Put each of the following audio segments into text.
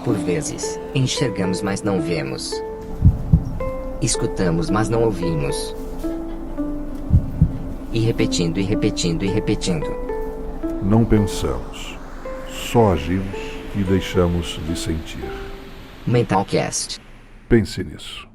Por vezes, enxergamos, mas não vemos. Escutamos, mas não ouvimos. E repetindo e repetindo e repetindo. Não pensamos, só agimos e deixamos de sentir. Mentalcast. Pense nisso.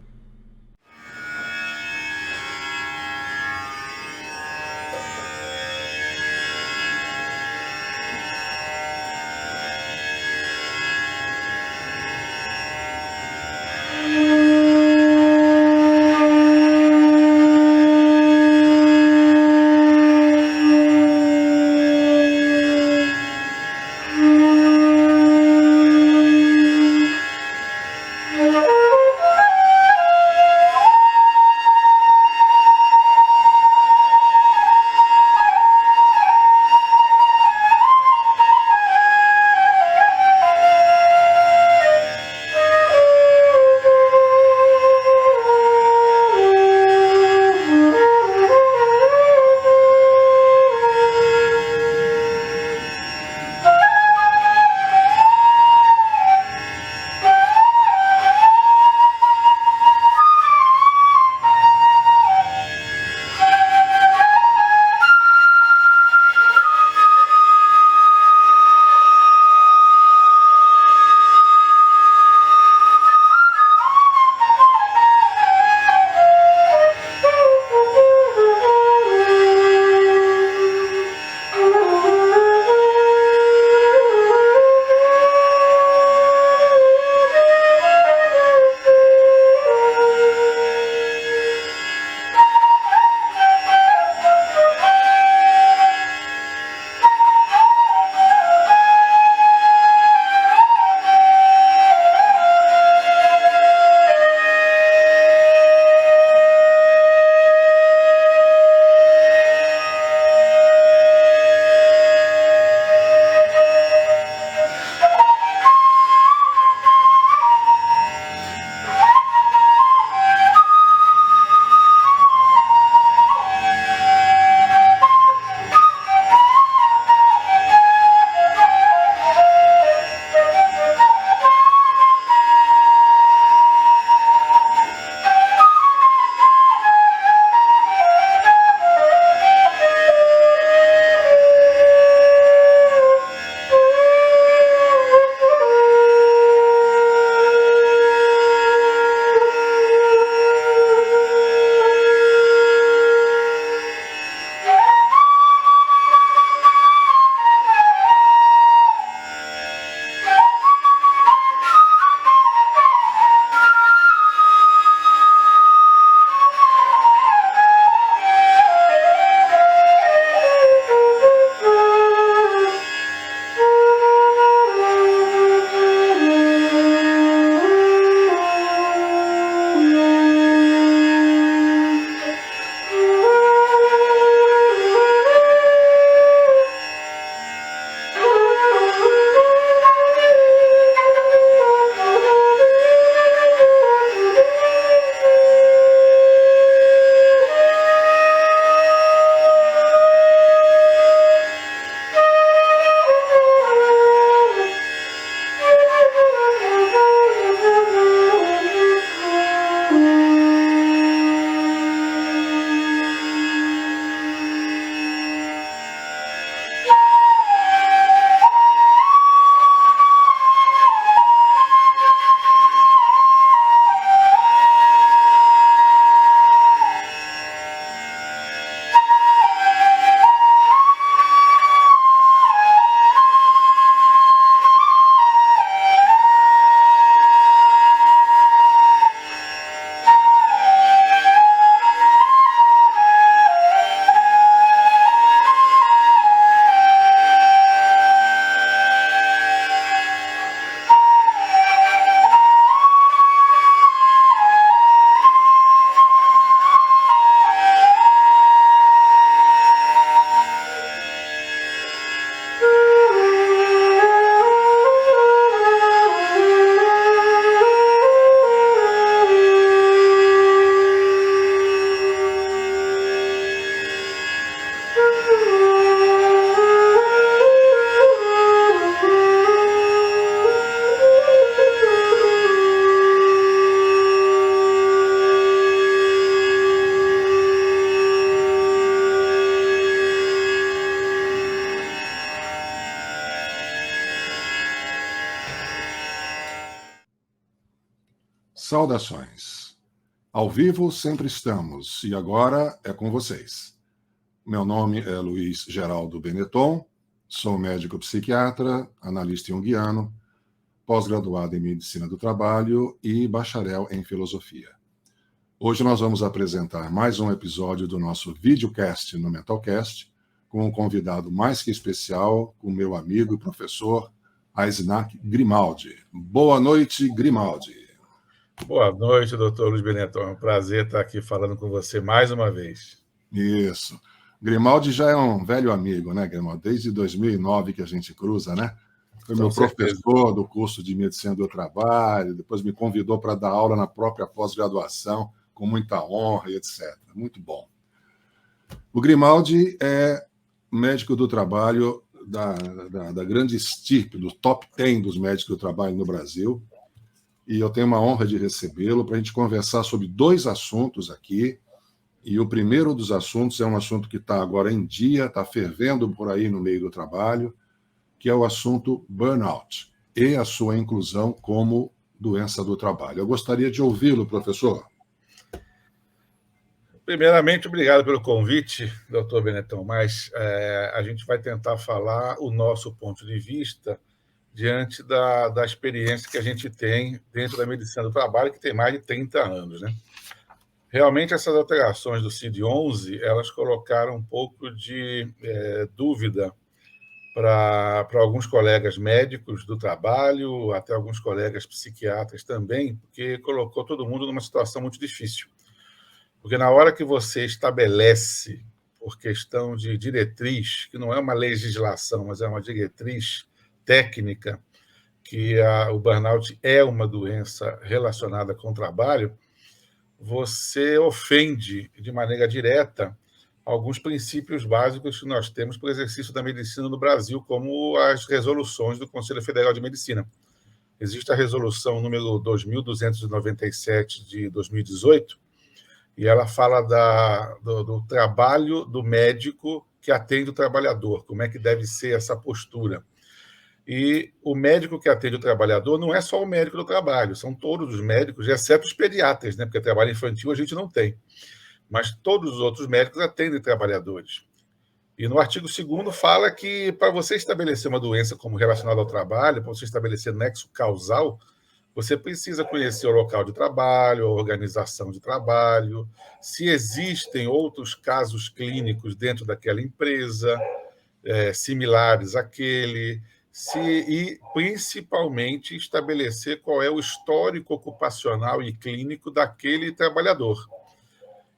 Saudações. Ao vivo sempre estamos e agora é com vocês. Meu nome é Luiz Geraldo Benetton, sou médico psiquiatra, analista junguiano, pós-graduado em Medicina do Trabalho e bacharel em Filosofia. Hoje nós vamos apresentar mais um episódio do nosso videocast no Mentalcast, com um convidado mais que especial, com meu amigo e professor Aisnac Grimaldi. Boa noite, Grimaldi. Boa noite, doutor Luiz Benetton. É um prazer estar aqui falando com você mais uma vez. Isso. Grimaldi já é um velho amigo, né, Grimaldi? Desde 2009 que a gente cruza, né? Foi meu professor do curso de Medicina do Trabalho, depois me convidou para dar aula na própria pós-graduação, com muita honra e etc. Muito bom. O Grimaldi é médico do trabalho da grande estirpe, do top 10 dos médicos do trabalho no Brasil, e eu tenho uma honra de recebê-lo para a gente conversar sobre dois assuntos aqui. E o primeiro dos assuntos é um assunto que está agora em dia, está fervendo por aí no meio do trabalho, que é o assunto burnout e a sua inclusão como doença do trabalho. Eu gostaria de ouvi-lo, professor. Primeiramente, obrigado pelo convite, doutor Benetton, mas a gente vai tentar falar o nosso ponto de vista diante da experiência que a gente tem dentro da medicina do trabalho, que tem mais de 30 anos, né? Realmente, essas alterações do CID-11, elas colocaram um pouco de dúvida para alguns colegas médicos do trabalho, até alguns colegas psiquiatras também, porque colocou todo mundo numa situação muito difícil. Porque na hora que você estabelece, por questão de diretriz, que não é uma legislação, mas é uma diretriz técnica, que o burnout é uma doença relacionada com o trabalho, você ofende de maneira direta alguns princípios básicos que nós temos para o exercício da medicina no Brasil, como as resoluções do Conselho Federal de Medicina. Existe a resolução número 2297 de 2018, e ela fala do trabalho do médico que atende o trabalhador, como é que deve ser essa postura. E o médico que atende o trabalhador não é só o médico do trabalho, são todos os médicos, exceto os pediatras, né? Porque trabalho infantil a gente não tem. Mas todos os outros médicos atendem trabalhadores. E no artigo 2º fala que para você estabelecer uma doença como relacionada ao trabalho, para você estabelecer nexo causal, você precisa conhecer o local de trabalho, a organização de trabalho, se existem outros casos clínicos dentro daquela empresa, similares àquele, e principalmente estabelecer qual é o histórico ocupacional e clínico daquele trabalhador.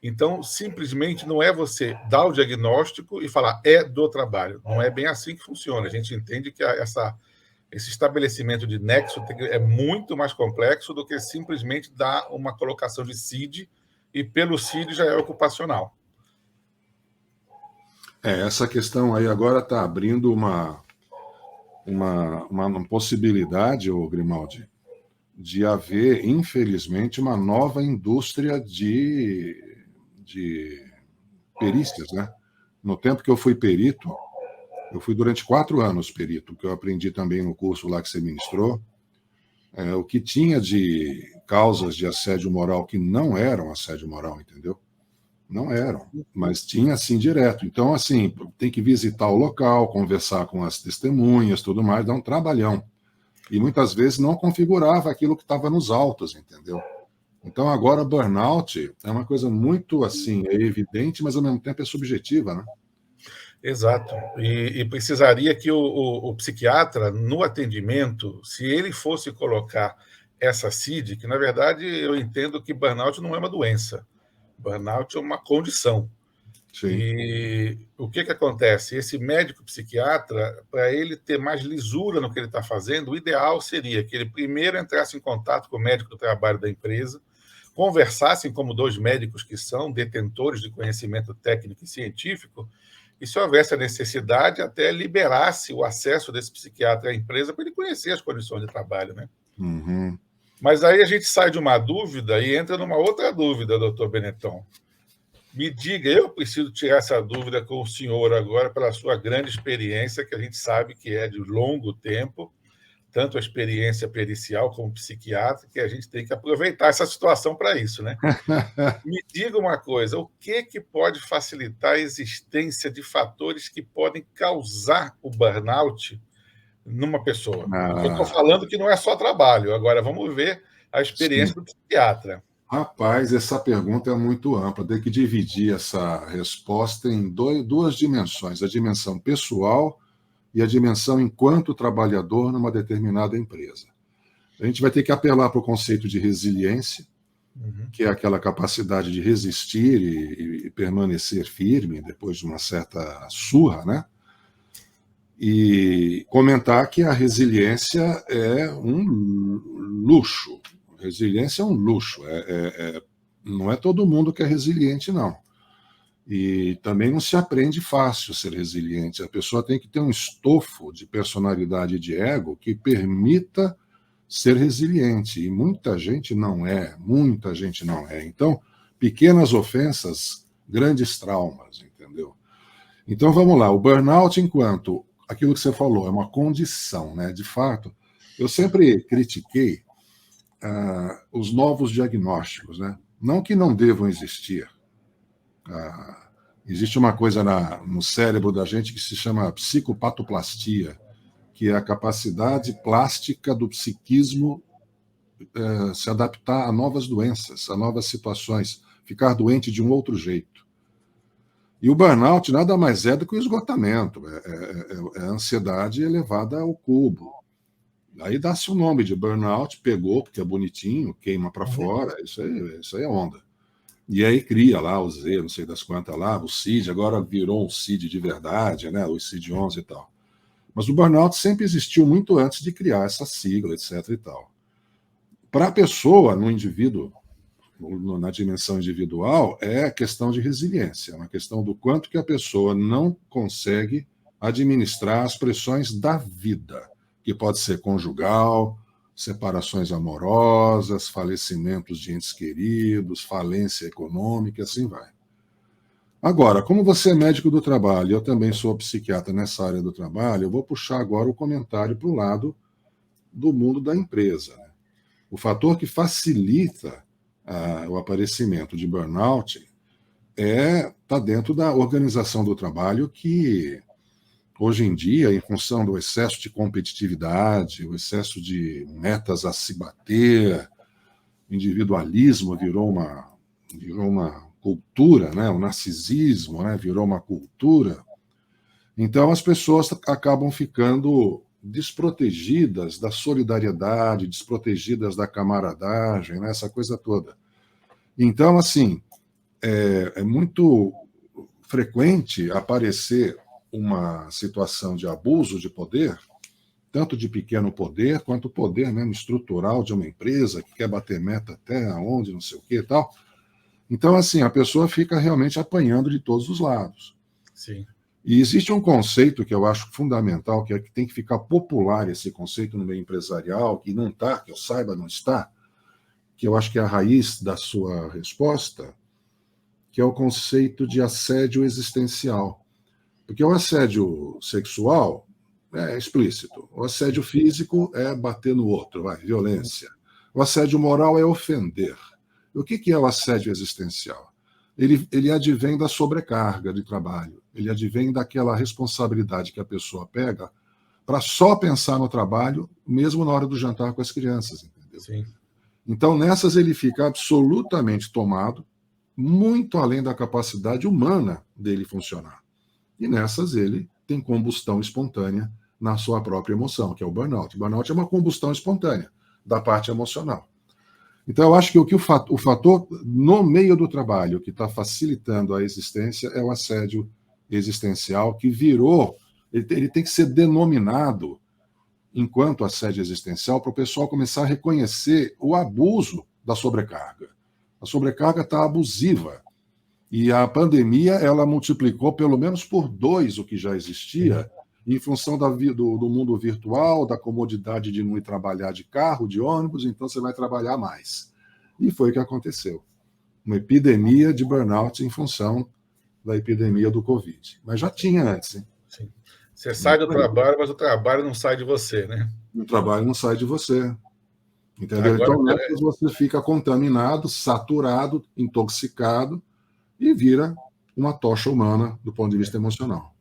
Então, simplesmente não é você dar o diagnóstico e falar é do trabalho. Não é bem assim que funciona. A gente entende que esse estabelecimento de nexo é muito mais complexo do que simplesmente dar uma colocação de CID e pelo CID já é ocupacional. Essa questão aí agora está abrindo uma possibilidade, Grimaldi, de haver, infelizmente, uma nova indústria de perícias, né? No tempo que eu fui perito, eu fui durante 4 anos perito, que eu aprendi também no curso lá que você ministrou, o que tinha de causas de assédio moral que não eram assédio moral, entendeu? Não eram, mas tinha assim direto. Então, assim, tem que visitar o local, conversar com as testemunhas, tudo mais, dá um trabalhão. E muitas vezes não configurava aquilo que estava nos autos, entendeu? Então, agora, burnout é uma coisa muito, assim, é evidente, mas ao mesmo tempo é subjetiva, né? Exato. E precisaria que o psiquiatra, no atendimento, se ele fosse colocar essa CID, que, na verdade, eu entendo que burnout não é uma doença. Burnout é uma condição. Sim. E o que acontece? Esse médico psiquiatra, para ele ter mais lisura no que ele está fazendo, o ideal seria que ele primeiro entrasse em contato com o médico do trabalho da empresa, conversassem como 2 médicos que são detentores de conhecimento técnico e científico, e se houvesse a necessidade, até liberasse o acesso desse psiquiatra à empresa para ele conhecer as condições de trabalho, né? Uhum. Mas aí a gente sai de uma dúvida e entra numa outra dúvida, doutor Benetton. Me diga, eu preciso tirar essa dúvida com o senhor agora, pela sua grande experiência, que a gente sabe que é de longo tempo, tanto a experiência pericial como psiquiátrica, que a gente tem que aproveitar essa situação para isso, né? Me diga uma coisa, o que pode facilitar a existência de fatores que podem causar o burnout numa pessoa? Porque eu estou Ah, falando que não é só trabalho. Agora, vamos ver a experiência sim. do psiquiatra. Rapaz, essa pergunta é muito ampla. Tem que dividir essa resposta em duas dimensões: a dimensão pessoal e a dimensão enquanto trabalhador numa determinada empresa. A gente vai ter que apelar para o conceito de resiliência, que é aquela capacidade de resistir e permanecer firme depois de uma certa surra, né? E comentar que a resiliência é um luxo. Resiliência é um luxo. Não é todo mundo que é resiliente, não. E também não se aprende fácil ser resiliente. A pessoa tem que ter um estofo de personalidade e de ego que permita ser resiliente. E muita gente não é. Muita gente não é. Então, pequenas ofensas, grandes traumas, entendeu? Então, vamos lá. O burnout, enquanto aquilo que você falou, é uma condição, né? De fato, eu sempre critiquei os novos diagnósticos, né? Não que não devam existir. Existe uma coisa no cérebro da gente que se chama psicopatoplastia, que é a capacidade plástica do psiquismo se adaptar a novas doenças, a novas situações, ficar doente de um outro jeito. E o burnout nada mais é do que o esgotamento, é a ansiedade elevada ao cubo. Aí dá-se o nome de burnout, pegou, porque é bonitinho, queima para fora, isso aí é onda. E aí cria lá o Z, não sei das quantas lá, o CID, agora virou um CID de verdade, né? O CID-11 e tal. Mas o burnout sempre existiu muito antes de criar essa sigla, etc. e tal. Para a pessoa, no indivíduo, na dimensão individual, é questão de resiliência, é uma questão do quanto que a pessoa não consegue administrar as pressões da vida, que pode ser conjugal, separações amorosas, falecimentos de entes queridos, falência econômica, assim vai. Agora, como você é médico do trabalho, eu também sou psiquiatra nessa área do trabalho, eu vou puxar agora o comentário para o lado do mundo da empresa. Né? O fator que facilita o aparecimento de burnout está dentro da organização do trabalho que, hoje em dia, em função do excesso de competitividade, o excesso de metas a se bater, o individualismo virou uma cultura, né? O narcisismo, né? Virou uma cultura. Então, as pessoas acabam ficando desprotegidas da solidariedade, desprotegidas da camaradagem, né? Essa coisa toda. Então, assim, é muito frequente aparecer uma situação de abuso de poder, tanto de pequeno poder, quanto poder mesmo estrutural de uma empresa que quer bater meta até onde, não sei o que e tal. Então, assim, a pessoa fica realmente apanhando de todos os lados. Sim. E existe um conceito que eu acho fundamental, que é que tem que ficar popular esse conceito no meio empresarial, que não está, que eu saiba, não está, que eu acho que é a raiz da sua resposta, que é o conceito de assédio existencial. Porque o assédio sexual é explícito, o assédio físico é bater no outro, violência. O assédio moral é ofender. O que é o assédio existencial? Ele advém da sobrecarga de trabalho, ele advém daquela responsabilidade que a pessoa pega para só pensar no trabalho, mesmo na hora do jantar com as crianças, entendeu? Sim. Então, nessas ele fica absolutamente tomado, muito além da capacidade humana dele funcionar. E nessas ele tem combustão espontânea na sua própria emoção, que é o burnout. O burnout é uma combustão espontânea da parte emocional. Então, eu acho que o fator no meio do trabalho que está facilitando a existência é o assédio existencial, que virou, ele tem que ser denominado enquanto assédio existencial para o pessoal começar a reconhecer o abuso da sobrecarga. A sobrecarga está abusiva. E a pandemia, ela multiplicou pelo menos por 2 o que já existia, em função do mundo virtual, da comodidade de não ir trabalhar de carro, de ônibus, então você vai trabalhar mais. E foi o que aconteceu. Uma epidemia de burnout em função da epidemia do Covid. Mas já tinha antes, hein? Sim. Você sai do trabalho, mas o trabalho não sai de você, né? O trabalho não sai de você. Entendeu? Agora, Então, nessas você fica contaminado, saturado, intoxicado e vira uma tocha humana do ponto de vista emocional.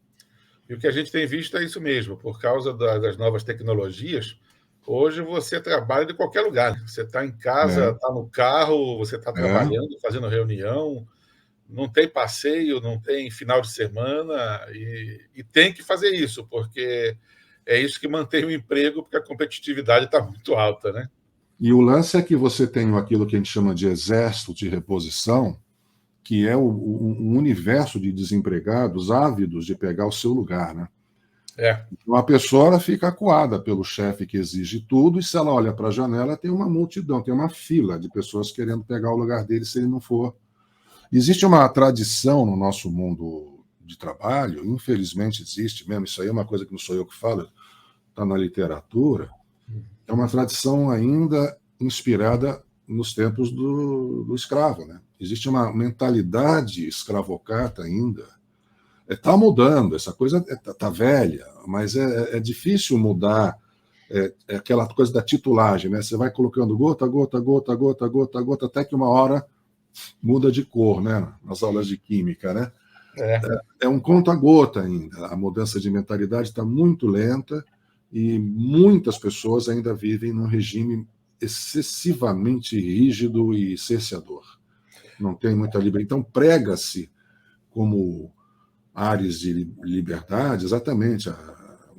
e o que a gente tem visto é isso mesmo, por causa das novas tecnologias. Hoje você trabalha de qualquer lugar. Você está em casa, está no carro, você está trabalhando, fazendo reunião, não tem passeio, não tem final de semana, e tem que fazer isso, porque é isso que mantém o emprego, porque a competitividade está muito alta, né? E o lance é que você tem aquilo que a gente chama de exército de reposição, que é um universo de desempregados ávidos de pegar o seu lugar, né? Então, a pessoa ela fica acuada pelo chefe que exige tudo, e se ela olha para a janela, tem uma multidão, tem uma fila de pessoas querendo pegar o lugar dele se ele não for. Existe uma tradição no nosso mundo de trabalho, infelizmente existe mesmo, isso aí é uma coisa que não sou eu que falo, está na literatura, é uma tradição ainda inspirada nos tempos do escravo, né? Existe uma mentalidade escravocrata ainda. Está mudando, essa coisa está velha, mas é difícil mudar aquela coisa da titulagem, né? Você vai colocando gota, gota, gota, gota, gota, gota, até que uma hora muda de cor, né? Nas aulas de química, né? É um conta-gota ainda. A mudança de mentalidade está muito lenta e muitas pessoas ainda vivem num regime excessivamente rígido e cerceador. Não tem muita liberdade. Então, prega-se como áreas de liberdade, exatamente, a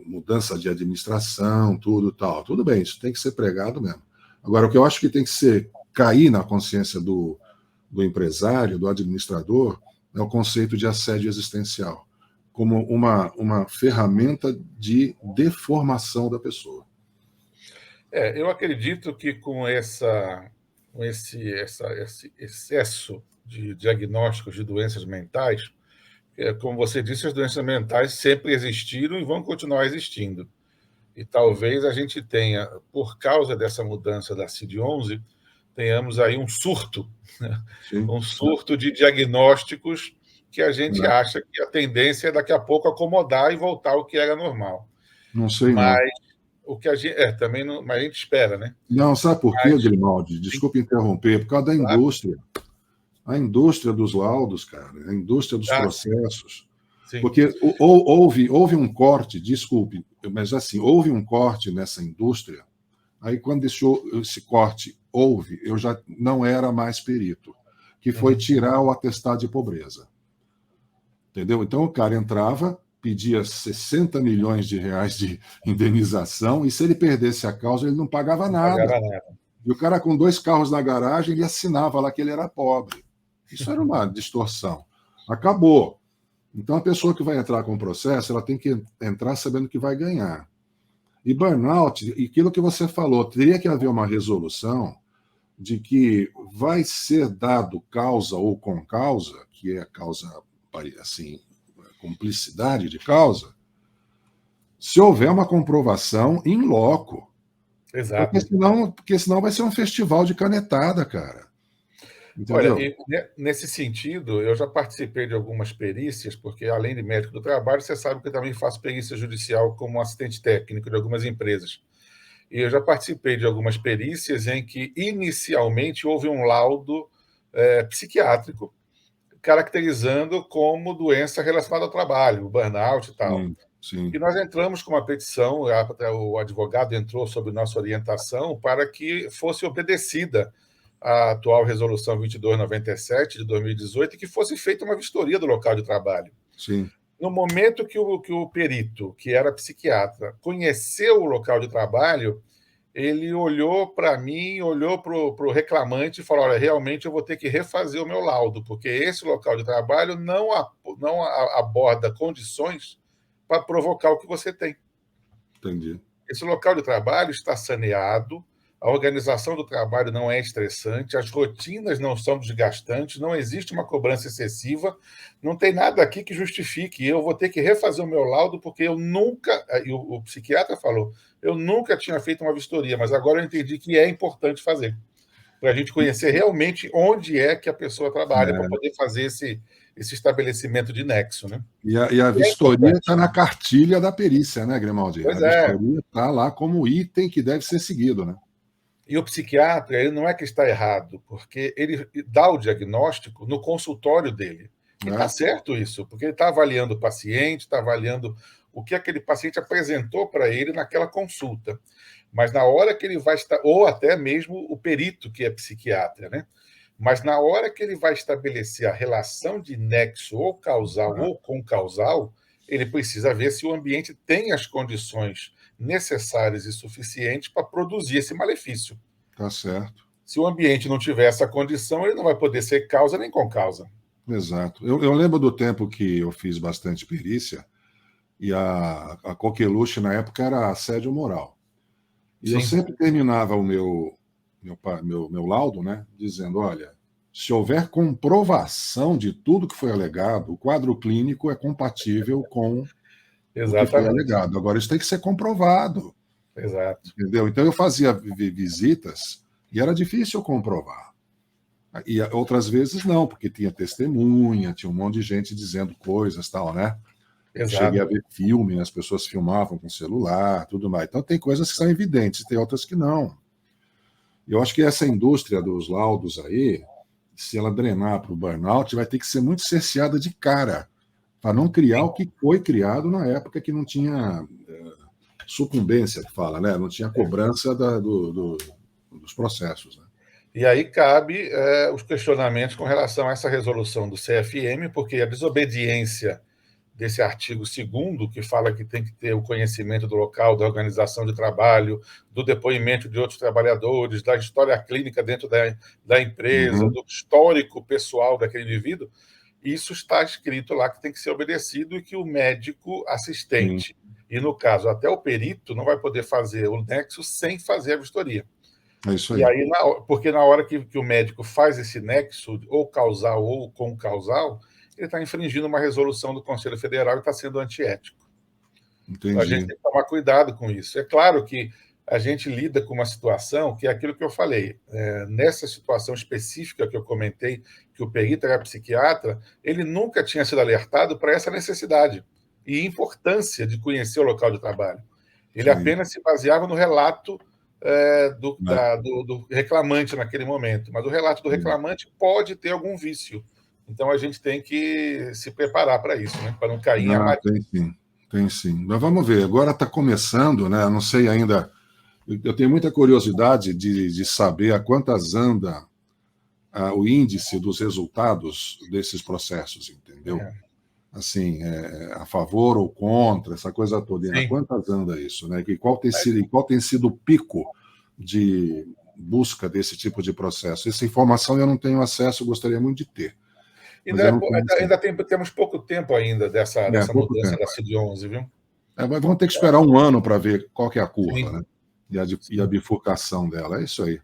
mudança de administração, tudo tal. Tudo bem, isso tem que ser pregado mesmo. Agora, o que eu acho que tem que cair na consciência do empresário, do administrador, é o conceito de assédio existencial, como uma ferramenta de deformação da pessoa. Eu acredito que com esse excesso de diagnósticos de doenças mentais, como você disse, as doenças mentais sempre existiram e vão continuar existindo. E talvez a gente tenha, por causa dessa mudança da CID-11, tenhamos aí um surto, né? Um surto de diagnósticos que a gente acha que a tendência é daqui a pouco acomodar e voltar ao que era normal. Não sei, mas não. O que a gente também não, mas a gente espera, né? Não, sabe por quê, Grimaldi? Desculpe interromper, por causa da indústria. A indústria dos laudos, cara, a indústria dos processos. Sim. Porque houve um corte, desculpe, mas assim, houve um corte nessa indústria. Aí, quando esse corte houve, eu já não era mais perito, que foi tirar o atestado de pobreza. Entendeu? Então, o cara entrava, pedia 60 milhões de reais de indenização, e se ele perdesse a causa, ele não pagava nada. E o cara com 2 carros na garagem, ele assinava lá que ele era pobre. Isso era uma distorção. Acabou. Então, a pessoa que vai entrar com o processo, ela tem que entrar sabendo que vai ganhar. E burnout, e aquilo que você falou, teria que haver uma resolução de que vai ser dado causa ou com causa, que é a causa, assim, cumplicidade de causa, se houver uma comprovação in loco. Exato. Porque senão vai ser um festival de canetada, cara. Entendeu? Olha, nesse sentido, eu já participei de algumas perícias, porque além de médico do trabalho, você sabe que eu também faço perícia judicial como assistente técnico de algumas empresas. E eu já participei de algumas perícias em que, inicialmente, houve um laudo psiquiátrico caracterizando como doença relacionada ao trabalho, burnout e tal. Sim. E nós entramos com uma petição, o advogado entrou sob nossa orientação para que fosse obedecida a atual resolução 2297 de 2018 e que fosse feita uma vistoria do local de trabalho. Sim. No momento que o perito, que era psiquiatra, conheceu o local de trabalho, ele olhou para mim, olhou para o reclamante e falou: olha, realmente eu vou ter que refazer o meu laudo, porque esse local de trabalho não aborda condições para provocar o que você tem. Entendi. Esse local de trabalho está saneado, a organização do trabalho não é estressante, as rotinas não são desgastantes, não existe uma cobrança excessiva, não tem nada aqui que justifique. Eu vou ter que refazer o meu laudo porque eu nunca, e o psiquiatra falou, eu nunca tinha feito uma vistoria, mas agora eu entendi que é importante fazer, para a gente conhecer realmente onde é que a pessoa trabalha, para poder fazer esse estabelecimento de nexo, né? E a vistoria está na cartilha da perícia, né, Grimaldi? Pois a é. vistoria está lá como item que deve ser seguido, né? E o psiquiatra, ele não é que está errado, porque ele dá o diagnóstico no consultório dele. E está certo isso, porque ele está avaliando o paciente, está avaliando o que aquele paciente apresentou para ele naquela consulta. Mas na hora que ele vai estar, ou até mesmo o perito, que é psiquiatra, né? Mas na hora que ele vai estabelecer a relação de nexo ou causal ou concausal, ele precisa ver se o ambiente tem as condições necessárias e suficientes para produzir esse malefício. Tá certo. Se o ambiente não tiver essa condição, ele não vai poder ser causa nem concausa. Exato. Eu lembro do tempo que eu fiz bastante perícia e a coqueluche na época era assédio moral. E eu sempre terminava o meu laudo, né, dizendo, olha, se houver comprovação de tudo que foi alegado, o quadro clínico é compatível com o que foi alegado. Agora, isso tem que ser comprovado. Exato. Entendeu? Então, eu fazia visitas e era difícil comprovar. E outras vezes não, porque tinha testemunha, tinha um monte de gente dizendo coisas, tal, né? Exato. Cheguei a ver filme, né? As pessoas filmavam com celular, tudo mais. Então, tem coisas que são evidentes, tem outras que não. Eu acho que essa indústria dos laudos aí, se ela drenar para o burnout, vai ter que ser muito cerceada de cara, para não criar o que foi criado na época que não tinha sucumbência, que fala, né? Não tinha cobrança dos processos, né? E aí cabe os questionamentos com relação a essa resolução do CFM, porque a desobediência desse artigo 2º, que fala que tem que ter o conhecimento do local, da organização de trabalho, do depoimento de outros trabalhadores, da história clínica dentro da empresa, do histórico pessoal daquele indivíduo, isso está escrito lá que tem que ser obedecido e que o médico assistente, e no caso até o perito, não vai poder fazer o nexo sem fazer a vistoria. É isso aí. E aí, porque na hora que o médico faz esse nexo, ou causal ou concausal, ele está infringindo uma resolução do Conselho Federal e está sendo antiético. Entendi. Então, a gente tem que tomar cuidado com isso. É claro que a gente lida com uma situação que é aquilo que eu falei. Nessa situação específica que eu comentei, que o perito era psiquiatra, ele nunca tinha sido alertado para essa necessidade e importância de conhecer o local de trabalho. Ele apenas se baseava no relato do reclamante naquele momento, mas o relato do reclamante pode ter algum vício. Então, a gente tem que se preparar para isso, né? Para não cair em armadilha. Tem sim. Mas vamos ver, agora está começando, né? Não sei ainda. Eu tenho muita curiosidade de saber a quantas anda o índice dos resultados desses processos, entendeu? Assim, a favor ou contra, essa coisa toda. A quantas anda isso, né? E qual tem sido o pico de busca desse tipo de processo? Essa informação eu não tenho acesso, gostaria muito de ter. Temos pouco tempo ainda dessa mudança da CID-11, viu? Mas vamos ter que esperar um ano para ver qual que é a curva, né? E a bifurcação dela. É isso aí.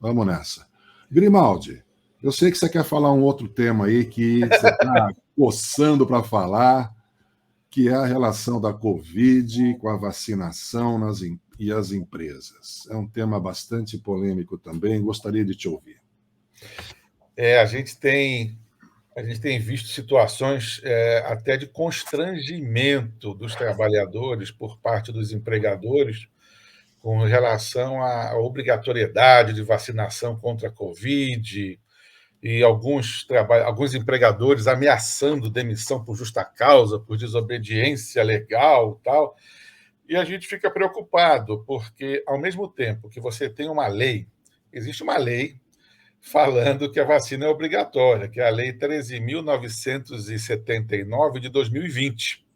Vamos nessa. Grimaldi, eu sei que você quer falar um outro tema aí que você está coçando para falar, que é a relação da Covid com a vacinação e as empresas. É um tema bastante polêmico também, gostaria de te ouvir. A gente tem visto situações até de constrangimento dos trabalhadores por parte dos empregadores com relação à obrigatoriedade de vacinação contra a Covid e alguns empregadores ameaçando demissão por justa causa, por desobediência legal e tal. E a gente fica preocupado, porque, ao mesmo tempo que você tem uma lei, existe uma lei falando que a vacina é obrigatória, que é a Lei 13.979 de 2020.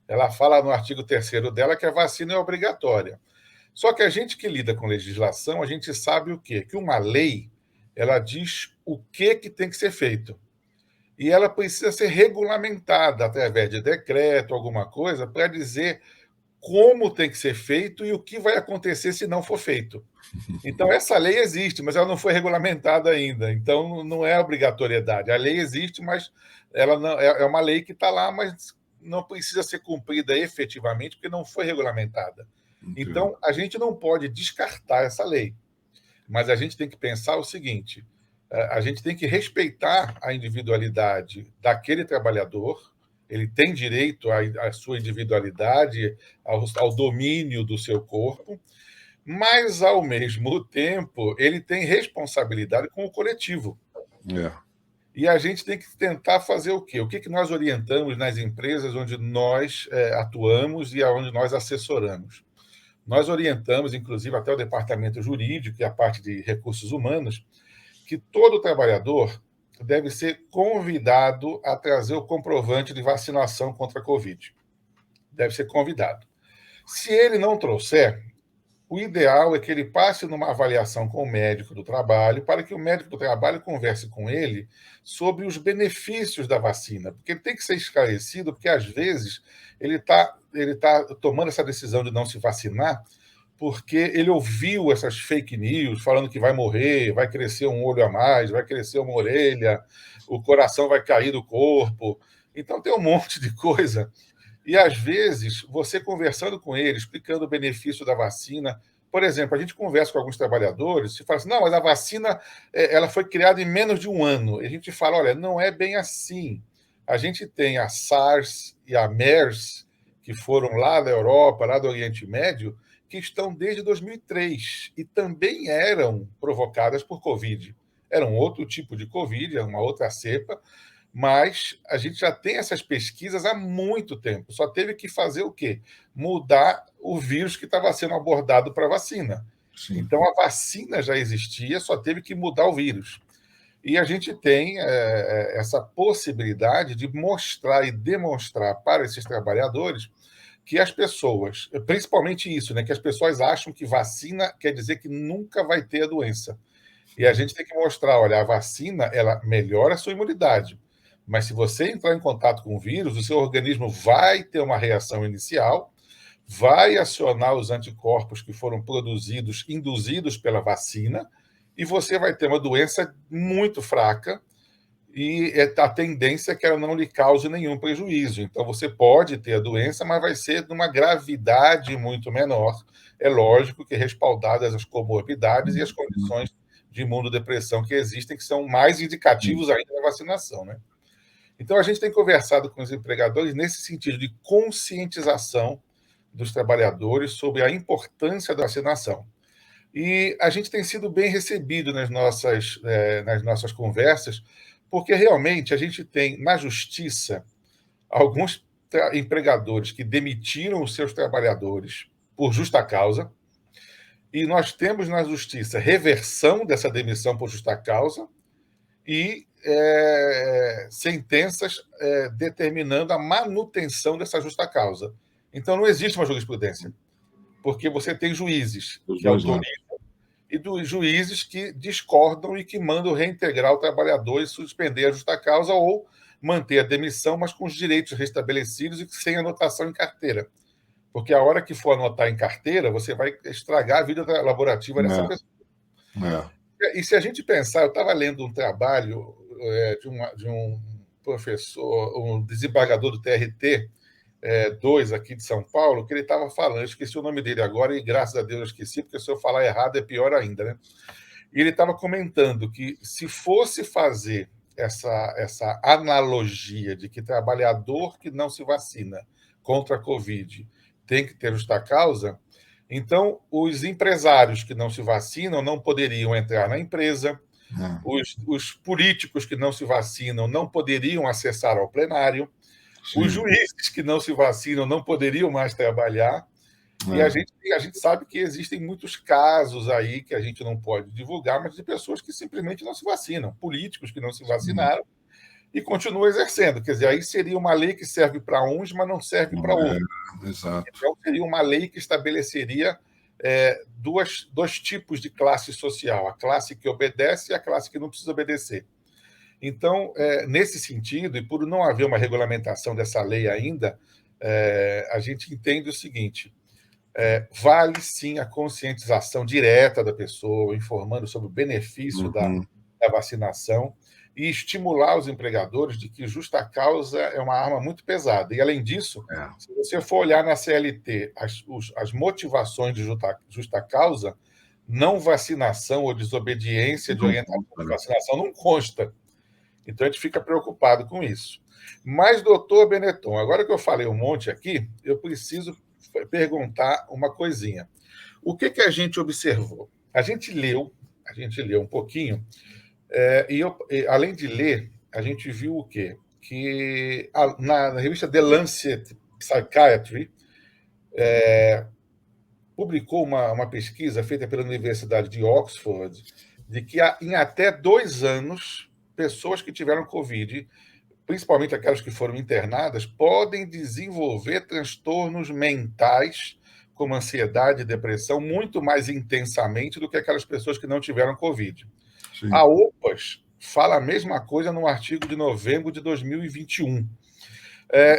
Ela fala no artigo 3º dela que a vacina é obrigatória. Só que a gente que lida com legislação, a gente sabe o quê? Que uma lei, ela diz o que tem que ser feito. E ela precisa ser regulamentada através de decreto, alguma coisa, para dizer como tem que ser feito e o que vai acontecer se não for feito. Então, essa lei existe, mas ela não foi regulamentada ainda. Então, não é obrigatoriedade. A lei existe, mas ela não é uma lei que está lá, mas não precisa ser cumprida efetivamente, porque não foi regulamentada. Então, a gente não pode descartar essa lei. Mas a gente tem que pensar o seguinte: a gente tem que respeitar a individualidade daquele trabalhador, ele tem direito à sua individualidade, ao domínio do seu corpo, mas, ao mesmo tempo, ele tem responsabilidade com o coletivo. É. E a gente tem que tentar fazer o quê? O que nós orientamos nas empresas onde nós atuamos e onde nós assessoramos? Nós orientamos, inclusive, até o departamento jurídico e a parte de recursos humanos, que todo trabalhador deve ser convidado a trazer o comprovante de vacinação contra a Covid. Deve ser convidado. Se ele não trouxer, o ideal é que ele passe numa avaliação com o médico do trabalho, para que o médico do trabalho converse com ele sobre os benefícios da vacina, porque ele tem que ser esclarecido, porque às vezes ele tá tomando essa decisão de não se vacinar porque ele ouviu essas fake news falando que vai morrer, vai crescer um olho a mais, vai crescer uma orelha, o coração vai cair do corpo. Então tem um monte de coisa. E, às vezes, você conversando com ele, explicando o benefício da vacina. Por exemplo, a gente conversa com alguns trabalhadores e fala assim, não, mas a vacina ela foi criada em menos de um ano. E a gente fala, olha, não é bem assim. A gente tem a SARS e a MERS, que foram lá da Europa, lá do Oriente Médio, que estão desde 2003 e também eram provocadas por Covid. Era um outro tipo de Covid, uma outra cepa, mas a gente já tem essas pesquisas há muito tempo. Só teve que fazer o quê? Mudar o vírus que estava sendo abordado para a vacina. Sim. Então, a vacina já existia, só teve que mudar o vírus. E a gente tem essa possibilidade de mostrar e demonstrar para esses trabalhadores que as pessoas, principalmente isso, né, que as pessoas acham que vacina quer dizer que nunca vai ter a doença. E a gente tem que mostrar, olha, a vacina, ela melhora a sua imunidade, mas se você entrar em contato com o vírus, o seu organismo vai ter uma reação inicial, vai acionar os anticorpos que foram produzidos, induzidos pela vacina, e você vai ter uma doença muito fraca, e a tendência é que ela não lhe cause nenhum prejuízo. Então, você pode ter a doença, mas vai ser de uma gravidade muito menor. É lógico que respaldadas as comorbidades e as condições de imunodepressão que existem, que são mais indicativos ainda da vacinação, né? Então, a gente tem conversado com os empregadores nesse sentido de conscientização dos trabalhadores sobre a importância da vacinação. E a gente tem sido bem recebido nas nossas conversas, porque realmente a gente tem na justiça alguns empregadores que demitiram os seus trabalhadores por justa causa, e nós temos na justiça reversão dessa demissão por justa causa e sentenças determinando a manutenção dessa justa causa. Então, não existe uma jurisprudência, porque você tem juízes que autorizam e dos juízes que discordam e que mandam reintegrar o trabalhador e suspender a justa causa ou manter a demissão, mas com os direitos restabelecidos e sem anotação em carteira. Porque a hora que for anotar em carteira, você vai estragar a vida laborativa dessa pessoa. E se a gente pensar, eu estava lendo um trabalho de um professor, um desembargador do TRT, 2 aqui de São Paulo, que ele estava falando, eu esqueci o nome dele agora, e graças a Deus eu esqueci, porque se eu falar errado é pior ainda, né? E ele estava comentando que se fosse fazer essa analogia de que trabalhador que não se vacina contra a Covid tem que ter justa causa, então os empresários que não se vacinam não poderiam entrar na empresa, os políticos que não se vacinam não poderiam acessar ao plenário, sim, os juízes que não se vacinam não poderiam mais trabalhar, e a gente sabe que existem muitos casos aí que a gente não pode divulgar, mas de pessoas que simplesmente não se vacinam, políticos que não se vacinaram e continuam exercendo. Quer dizer, aí seria uma lei que serve para uns, mas não serve para outros. Exato. Então, seria uma lei que estabeleceria dois tipos de classe social, a classe que obedece e a classe que não precisa obedecer. Então, nesse sentido, e por não haver uma regulamentação dessa lei ainda, a gente entende o seguinte: vale sim a conscientização direta da pessoa, informando sobre o benefício da vacinação e estimular os empregadores de que justa causa é uma arma muito pesada. E, além disso, se você for olhar na CLT as motivações de justa causa, não vacinação ou desobediência de orientação de vacinação não consta. Então, a gente fica preocupado com isso. Mas, doutor Benetton, agora que eu falei um monte aqui, eu preciso perguntar uma coisinha. O que a gente observou? A gente leu um pouquinho, além de ler, a gente viu o quê? Que na revista The Lancet Psychiatry publicou uma pesquisa feita pela Universidade de Oxford de que em até 2 anos, pessoas que tiveram Covid, principalmente aquelas que foram internadas, podem desenvolver transtornos mentais, como ansiedade e depressão, muito mais intensamente do que aquelas pessoas que não tiveram Covid. Sim. A OPAS fala a mesma coisa num artigo de novembro de 2021.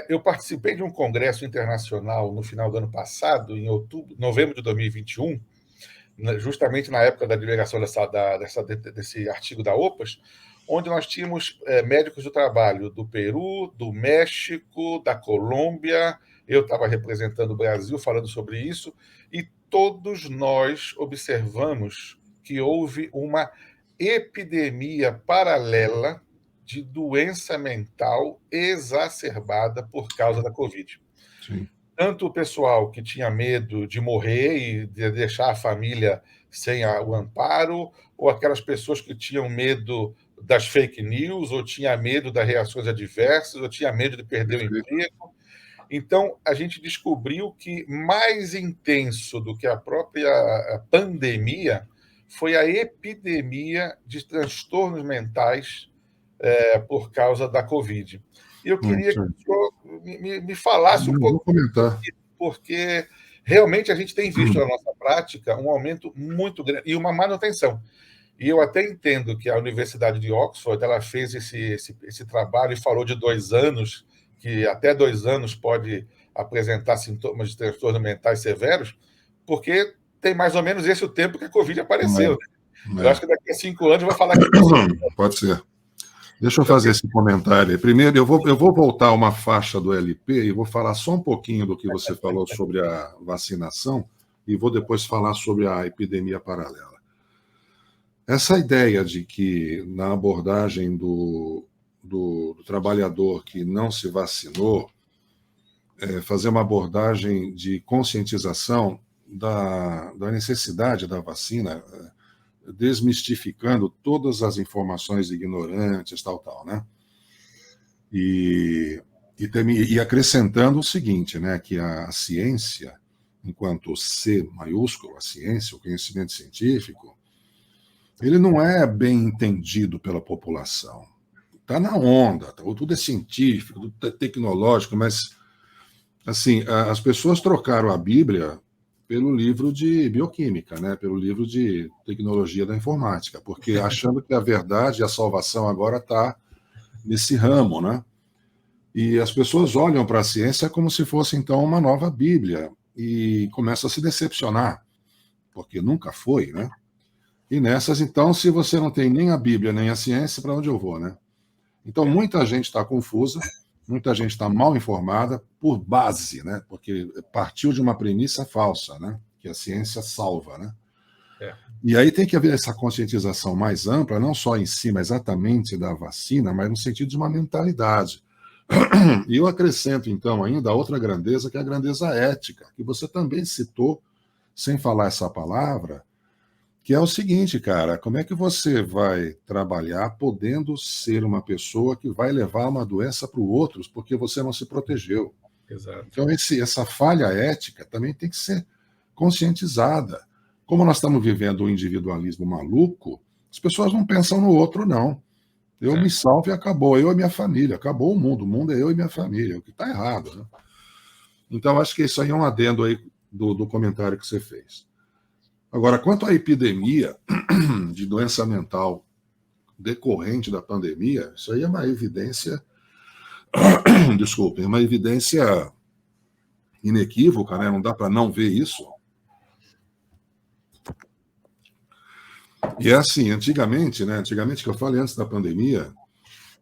Eu participei de um congresso internacional no final do ano passado, em novembro de 2021, justamente na época da divulgação desse artigo da OPAS, onde nós tínhamos médicos do trabalho do Peru, do México, da Colômbia. Eu estava representando o Brasil falando sobre isso, e todos nós observamos que houve uma epidemia paralela de doença mental exacerbada por causa da Covid. Sim. Tanto o pessoal que tinha medo de morrer e de deixar a família sem o amparo, ou aquelas pessoas que tinham medo das fake news, ou tinha medo das reações adversas, ou tinha medo de perder o emprego. Então, a gente descobriu que mais intenso do que a própria pandemia foi a epidemia de transtornos mentais por causa da Covid. E eu queria que o senhor me falasse um pouco, porque realmente a gente tem visto na nossa prática um aumento muito grande e uma manutenção. E eu até entendo que a Universidade de Oxford ela fez esse trabalho e falou de 2 anos, que até 2 anos pode apresentar sintomas de transtornos mentais severos, porque tem mais ou menos esse o tempo que a Covid apareceu. Eu acho que daqui a 5 anos vai falar que... Pode ser. Deixa eu fazer esse comentário. Primeiro, eu vou voltar uma faixa do LP e vou falar só um pouquinho do que você falou sobre a vacinação e vou depois falar sobre a epidemia paralela. Essa ideia de que na abordagem do trabalhador que não se vacinou, fazer uma abordagem de conscientização da necessidade da vacina, desmistificando todas as informações ignorantes, tal, né? E acrescentando o seguinte, né? Que a ciência, enquanto C maiúsculo, a ciência, o conhecimento científico, ele não é bem entendido pela população. Está na onda, tudo é científico, tudo é tecnológico, mas assim, as pessoas trocaram a Bíblia pelo livro de bioquímica, né? Pelo livro de tecnologia da informática, porque achando que a verdade e a salvação agora está nesse ramo, né? E as pessoas olham para a ciência como se fosse, então, uma nova Bíblia e começam a se decepcionar, porque nunca foi, né? E nessas, então, se você não tem nem a Bíblia nem a ciência, para onde eu vou, né? Então, muita gente está confusa, muita gente está mal informada por base, né? Porque partiu de uma premissa falsa, né? Que a ciência salva, né? E aí tem que haver essa conscientização mais ampla, não só em cima exatamente da vacina, mas no sentido de uma mentalidade. E eu acrescento, então, ainda a outra grandeza, que é a grandeza ética, que você também citou, sem falar essa palavra, que é o seguinte, cara, como é que você vai trabalhar podendo ser uma pessoa que vai levar uma doença para os outros porque você não se protegeu? Exato. Então, essa falha ética também tem que ser conscientizada. Como nós estamos vivendo um individualismo maluco, as pessoas não pensam no outro, não. Eu me salvo e acabou. Eu e minha família. Acabou o mundo é eu e minha família. O que está errado, né? Então, acho que isso aí é um adendo aí do comentário que você fez. Agora, quanto à epidemia de doença mental decorrente da pandemia, isso aí é uma evidência, desculpem, é uma evidência inequívoca, né? Não dá para não ver isso. E é assim, antigamente, que eu falei antes da pandemia,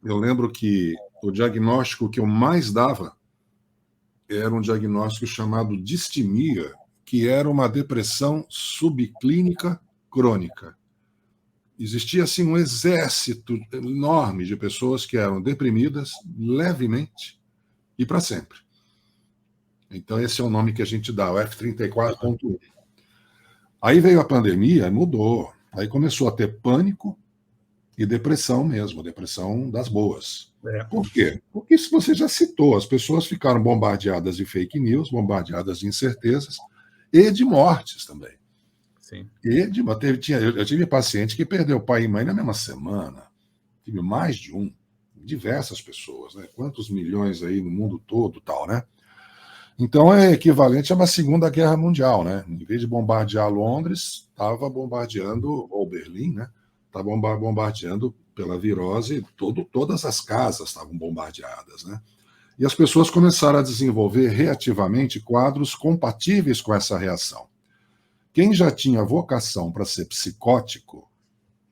eu lembro que o diagnóstico que eu mais dava era um diagnóstico chamado distimia, que era uma depressão subclínica crônica. Existia, assim, um exército enorme de pessoas que eram deprimidas levemente e para sempre. Então, esse é o nome que a gente dá, o F34.1. Aí veio a pandemia e mudou. Aí começou a ter pânico e depressão mesmo, depressão das boas. Por quê? Porque isso você já citou, as pessoas ficaram bombardeadas de fake news, bombardeadas de incertezas e de mortes também. Sim. Eu tive paciente que perdeu pai e mãe na mesma semana. Tive mais de um, diversas pessoas, né? Quantos milhões aí no mundo todo, tal, né? Então é equivalente a uma Segunda Guerra Mundial, né? Em vez de bombardear Londres, estava bombardeando, ou Berlim, né? Estava bombardeando pela virose, todas as casas estavam bombardeadas, né? E as pessoas começaram a desenvolver reativamente quadros compatíveis com essa reação. Quem já tinha vocação para ser psicótico,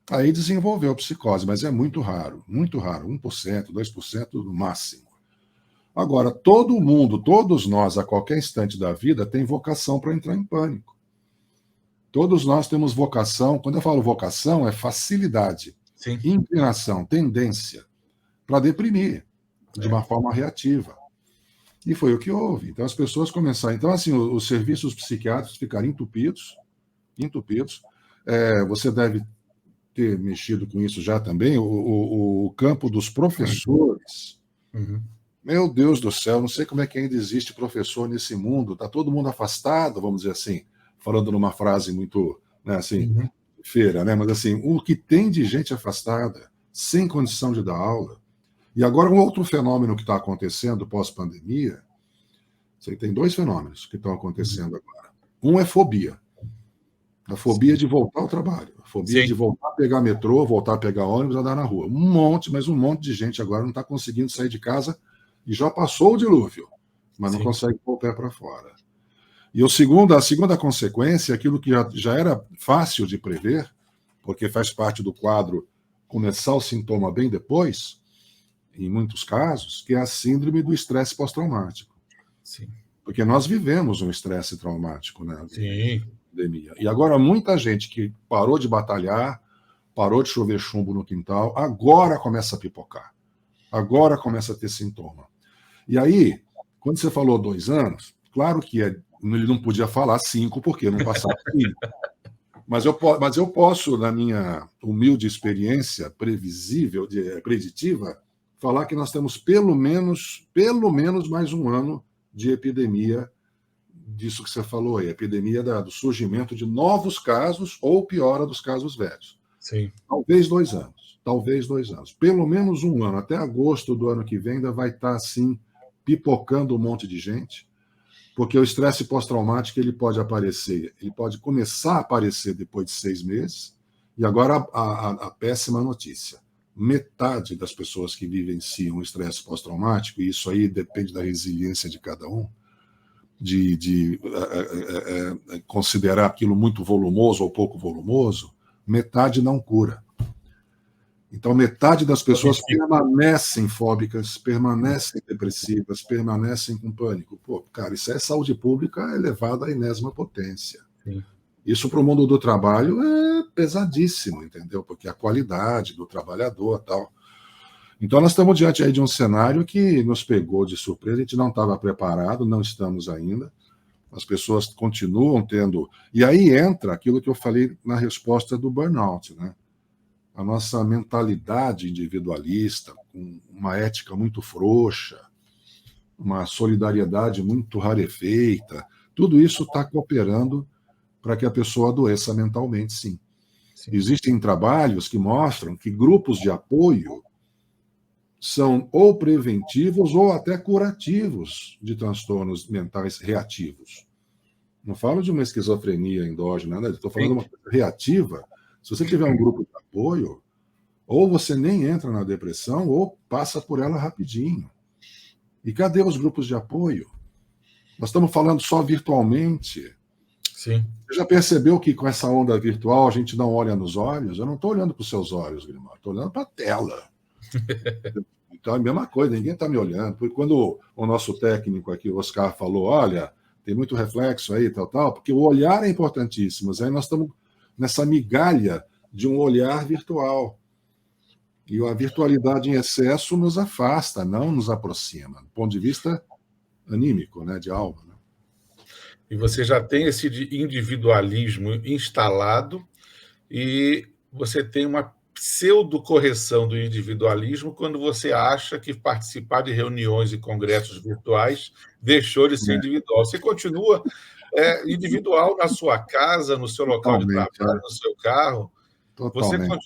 aí desenvolveu psicose, mas é muito raro, 1%, 2% no máximo. Agora, todo mundo, todos nós, a qualquer instante da vida, tem vocação para entrar em pânico. Todos nós temos vocação, quando eu falo vocação, é facilidade, Sim. inclinação, tendência para deprimir de uma forma reativa. E foi o que houve. Então, as pessoas começaram. Então, assim, os serviços psiquiátricos ficaram entupidos. Você deve ter mexido com isso já também, o campo dos professores. Uhum. Meu Deus do céu, não sei como é que ainda existe professor nesse mundo. Está todo mundo afastado, vamos dizer assim, falando numa frase muito, né, assim, feira, né? Mas assim, o que tem de gente afastada, sem condição de dar aula. E agora um outro fenômeno que está acontecendo pós-pandemia, você tem dois fenômenos que estão acontecendo agora. Um é fobia. A fobia de voltar ao trabalho. A fobia de voltar a pegar metrô, voltar a pegar ônibus, andar na rua. Um monte de gente agora não está conseguindo sair de casa e já passou o dilúvio, mas não consegue pôr o pé para fora. E a segunda consequência é aquilo que já era fácil de prever, porque faz parte do quadro começar o sintoma bem depois, em muitos casos, que é a síndrome do estresse pós-traumático. Sim. Porque nós vivemos um estresse traumático, né? Sim. Pandemia. E agora muita gente que parou de batalhar, parou de chover chumbo no quintal, agora começa a pipocar. Agora começa a ter sintoma. E aí, quando você falou 2 anos, claro que ele não podia falar 5, porque não passava 5. Mas eu posso, na minha humilde experiência preditiva, falar que nós temos pelo menos mais um ano de epidemia disso que você falou aí, epidemia do surgimento de novos casos ou piora dos casos velhos. Sim. Talvez 2 anos. Pelo menos um ano. Até agosto do ano que vem ainda vai estar assim, pipocando um monte de gente, porque o estresse pós-traumático ele pode começar a aparecer depois de 6 meses, e agora a péssima notícia. Metade das pessoas que vivenciam o estresse pós-traumático, e isso aí depende da resiliência de cada um, de considerar aquilo muito volumoso ou pouco volumoso, metade não cura. Então, metade das pessoas permanecem fóbicas, permanecem depressivas, permanecem com pânico. Pô, cara, isso é saúde pública elevada à enésima potência. Sim. Isso para o mundo do trabalho é pesadíssimo, entendeu? Porque a qualidade do trabalhador e tal. Então, nós estamos diante aí de um cenário que nos pegou de surpresa, a gente não estava preparado, não estamos ainda. As pessoas continuam tendo... E aí entra aquilo que eu falei na resposta do burnout, né? A nossa mentalidade individualista, com uma ética muito frouxa, uma solidariedade muito rarefeita, tudo isso está cooperando para que a pessoa adoeça mentalmente, sim. Existem trabalhos que mostram que grupos de apoio são ou preventivos ou até curativos de transtornos mentais reativos. Não falo de uma esquizofrenia endógena, né? Estou falando de uma coisa reativa. Se você tiver um grupo de apoio, ou você nem entra na depressão, ou passa por ela rapidinho. E cadê os grupos de apoio? Nós estamos falando só virtualmente. Sim. Você já percebeu que com essa onda virtual a gente não olha nos olhos? Eu não estou olhando para os seus olhos, Grimar, estou olhando para a tela. Então é a mesma coisa, ninguém está me olhando. Porque quando o nosso técnico aqui, o Oscar, falou, olha, tem muito reflexo aí, tal, porque o olhar é importantíssimo. Aí nós estamos nessa migalha de um olhar virtual. E a virtualidade em excesso nos afasta, não nos aproxima, do ponto de vista anímico, né, de alma. Né? E você já tem esse individualismo instalado e você tem uma pseudo-correção do individualismo quando você acha que participar de reuniões e congressos virtuais deixou de ser individual. Você continua individual na sua casa, no seu local de trabalho, no seu carro. Totalmente.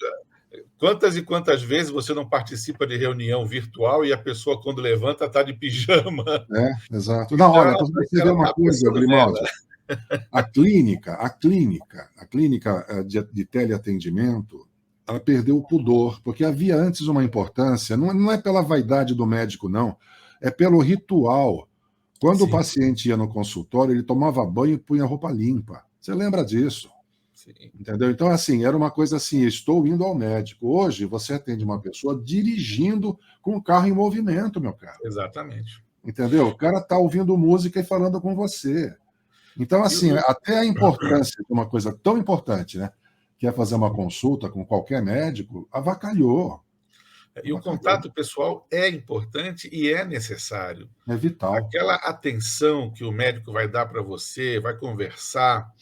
Quantas e quantas vezes você não participa de reunião virtual e a pessoa, quando levanta, está de pijama? Exato. Não, olha, para você ver uma coisa, Grimaldi, a clínica de teleatendimento, ela perdeu o pudor, porque havia antes uma importância, não é pela vaidade do médico, não, é pelo ritual. Quando o paciente ia no consultório, ele tomava banho e punha roupa limpa. Você lembra disso? Sim. Entendeu? Então, assim, era uma coisa assim, estou indo ao médico. Hoje, você atende uma pessoa dirigindo com o carro em movimento, meu caro. Exatamente. Entendeu? O cara está ouvindo música e falando com você. Então, assim, até a importância de uma coisa tão importante, né? Que é fazer uma consulta com qualquer médico, avacalhou. E o contato pessoal é importante e é necessário. É vital. Aquela atenção que o médico vai dar para você, vai conversar.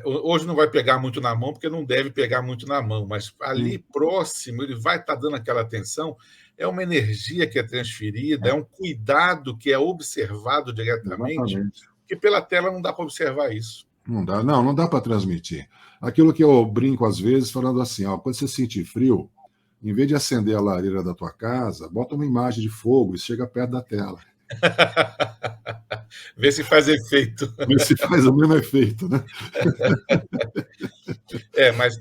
Hoje não vai pegar muito na mão, porque não deve pegar muito na mão, mas ali próximo ele vai estar dando aquela atenção. É uma energia que é transferida, é um cuidado que é observado diretamente, Exatamente. porque pela tela não dá para observar isso. Não dá para transmitir. Aquilo que eu brinco às vezes, falando assim, ó, quando você sentir frio, em vez de acender a lareira da tua casa, bota uma imagem de fogo e chega perto da tela. Vê se faz efeito. Vê se faz o mesmo efeito, né? Mas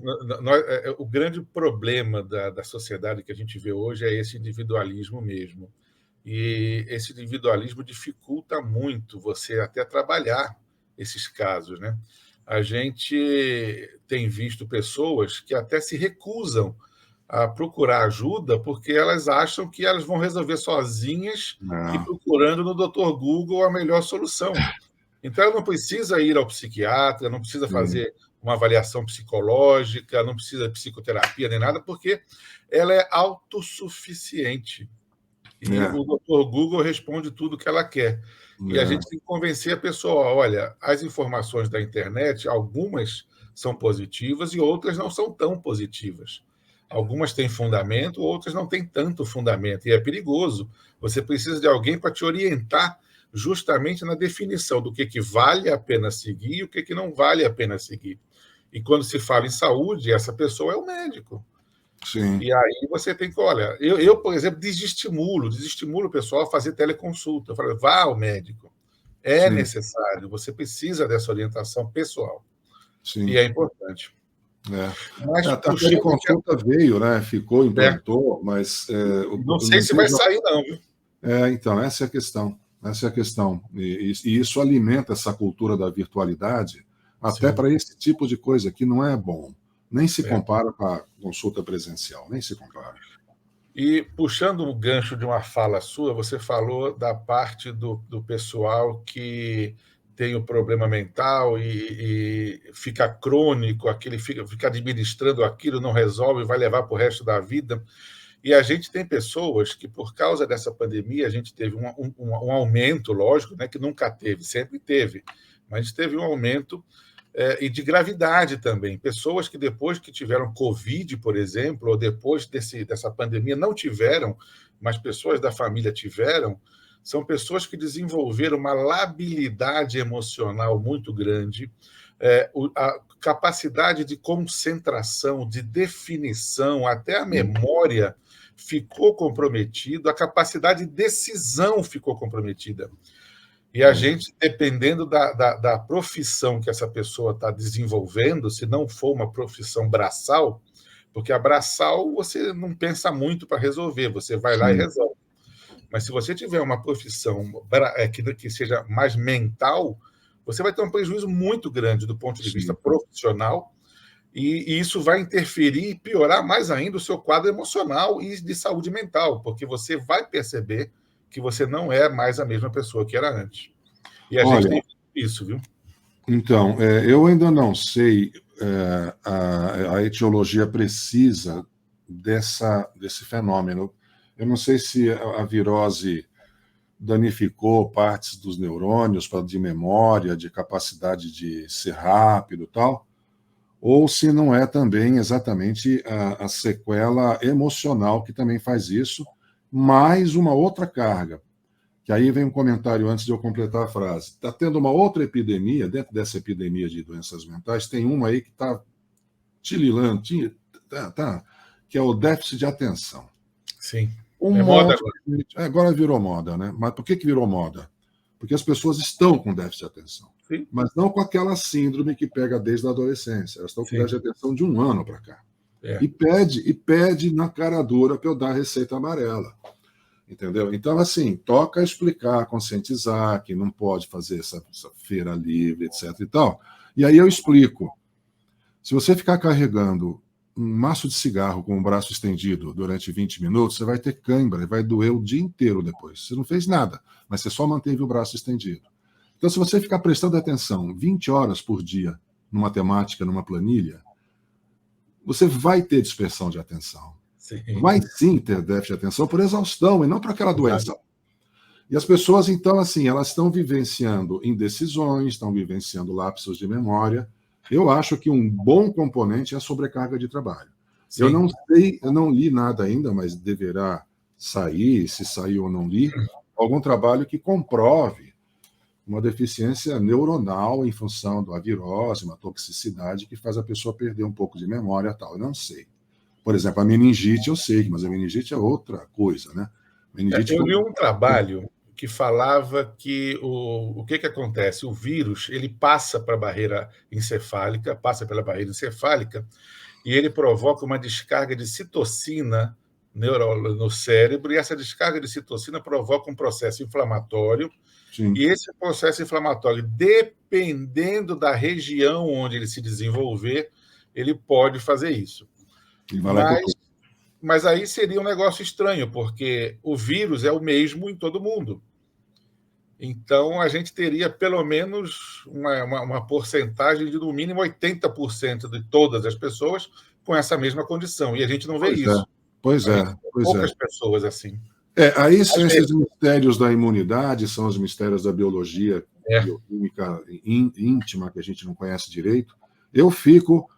o grande problema da sociedade que a gente vê hoje é esse individualismo mesmo. E esse individualismo dificulta muito você até trabalhar esses casos, né? A gente tem visto pessoas que até se recusam a procurar ajuda porque elas acham que elas vão resolver sozinhas e procurando no Dr. Google a melhor solução. Então, ela não precisa ir ao psiquiatra, não precisa fazer uma avaliação psicológica, não precisa de psicoterapia nem nada, porque ela é autossuficiente. E o Dr. Google responde tudo o que ela quer. E a gente tem que convencer a pessoa, olha, as informações da internet, algumas são positivas e outras não são tão positivas. Algumas têm fundamento, outras não têm tanto fundamento, e é perigoso. Você precisa de alguém para te orientar justamente na definição do que vale a pena seguir e o que não vale a pena seguir. E quando se fala em saúde, essa pessoa é o médico. Sim. E aí você tem que, olha, eu por exemplo, desestimulo o pessoal a fazer teleconsulta. Eu falo, vá ao médico. É necessário, você precisa dessa orientação pessoal. Sim. E é importante. Mas a teleconsulta veio, né? Ficou, implantou, mas... não sei se vai sair, não, viu? Então, essa é a questão. Essa é a questão. E isso alimenta essa cultura da virtualidade até para esse tipo de coisa que não é bom. Nem se compara com a consulta presencial, nem se compara. E, puxando o gancho de uma fala sua, você falou da parte do pessoal que tem o problema mental e fica crônico, fica administrando aquilo, não resolve, vai levar para o resto da vida. E a gente tem pessoas que, por causa dessa pandemia, a gente teve um aumento, lógico, né, que nunca teve, sempre teve, mas a gente teve um aumento e de gravidade também. Pessoas que depois que tiveram Covid, por exemplo, ou depois dessa pandemia não tiveram, mas pessoas da família tiveram, são pessoas que desenvolveram uma labilidade emocional muito grande, a capacidade de concentração, de definição, até a memória ficou comprometida, a capacidade de decisão ficou comprometida. E a gente, dependendo da profissão que essa pessoa está desenvolvendo, se não for uma profissão braçal, porque a braçal você não pensa muito para resolver, você vai lá e resolve. Mas se você tiver uma profissão que seja mais mental, você vai ter um prejuízo muito grande do ponto de vista profissional, e isso vai interferir e piorar mais ainda o seu quadro emocional e de saúde mental, porque você vai perceber que você não é mais a mesma pessoa que era antes. E a gente tem isso, viu? Então, eu ainda não sei a etiologia precisa desse fenômeno. Eu não sei se a virose danificou partes dos neurônios de memória, de capacidade de ser rápido e tal, ou se não é também exatamente a sequela emocional que também faz isso, mais uma outra carga. Que aí vem um comentário antes de eu completar a frase. Está tendo uma outra epidemia, dentro dessa epidemia de doenças mentais, tem uma aí que está tililando, que é o déficit de atenção. Sim. Um É monte moda de gente- agora virou moda, né? Mas por que virou moda? Porque as pessoas estão com déficit de atenção. Sim. Mas não com aquela síndrome que pega desde a adolescência. Elas estão com Sim. déficit de atenção de um ano para cá. É. E pede na cara dura para eu dar a receita amarela. Entendeu? Então, assim, toca explicar, conscientizar que não pode fazer essa feira livre, etc. e tal. E aí eu explico. Se você ficar carregando um maço de cigarro com o braço estendido durante 20 minutos, você vai ter cãibra e vai doer o dia inteiro depois. Você não fez nada, mas você só manteve o braço estendido. Então, se você ficar prestando atenção 20 horas por dia numa temática, numa planilha, você vai ter dispersão de atenção. Sim. Vai sim ter déficit de atenção por exaustão e não por aquela doença. E as pessoas, então, assim, elas estão vivenciando indecisões, estão vivenciando lapsos de memória. Eu acho que um bom componente é a sobrecarga de trabalho. Sim. Eu não sei, eu não li nada ainda, mas deverá sair, se sair ou não li, algum trabalho que comprove uma deficiência neuronal em função da virose, uma toxicidade que faz a pessoa perder um pouco de memória e tal. Eu não sei. Por exemplo, a meningite eu sei, mas a meningite é outra coisa, né? Eu li um trabalho que falava que o que acontece? O vírus ele passa para a barreira encefálica, passa pela barreira encefálica, e ele provoca uma descarga de citocina no cérebro, e essa descarga de citocina provoca um processo inflamatório. Sim. E esse processo inflamatório, dependendo da região onde ele se desenvolver, ele pode fazer isso. Mas aí seria um negócio estranho, porque o vírus é o mesmo em todo mundo. Então, a gente teria pelo menos uma porcentagem de, no mínimo, 80% de todas as pessoas com essa mesma condição. E a gente não vê isso. Pois é. Poucas pessoas assim. Aí são esses mistérios da imunidade, são os mistérios da biologia bioquímica íntima, que a gente não conhece direito. Eu fico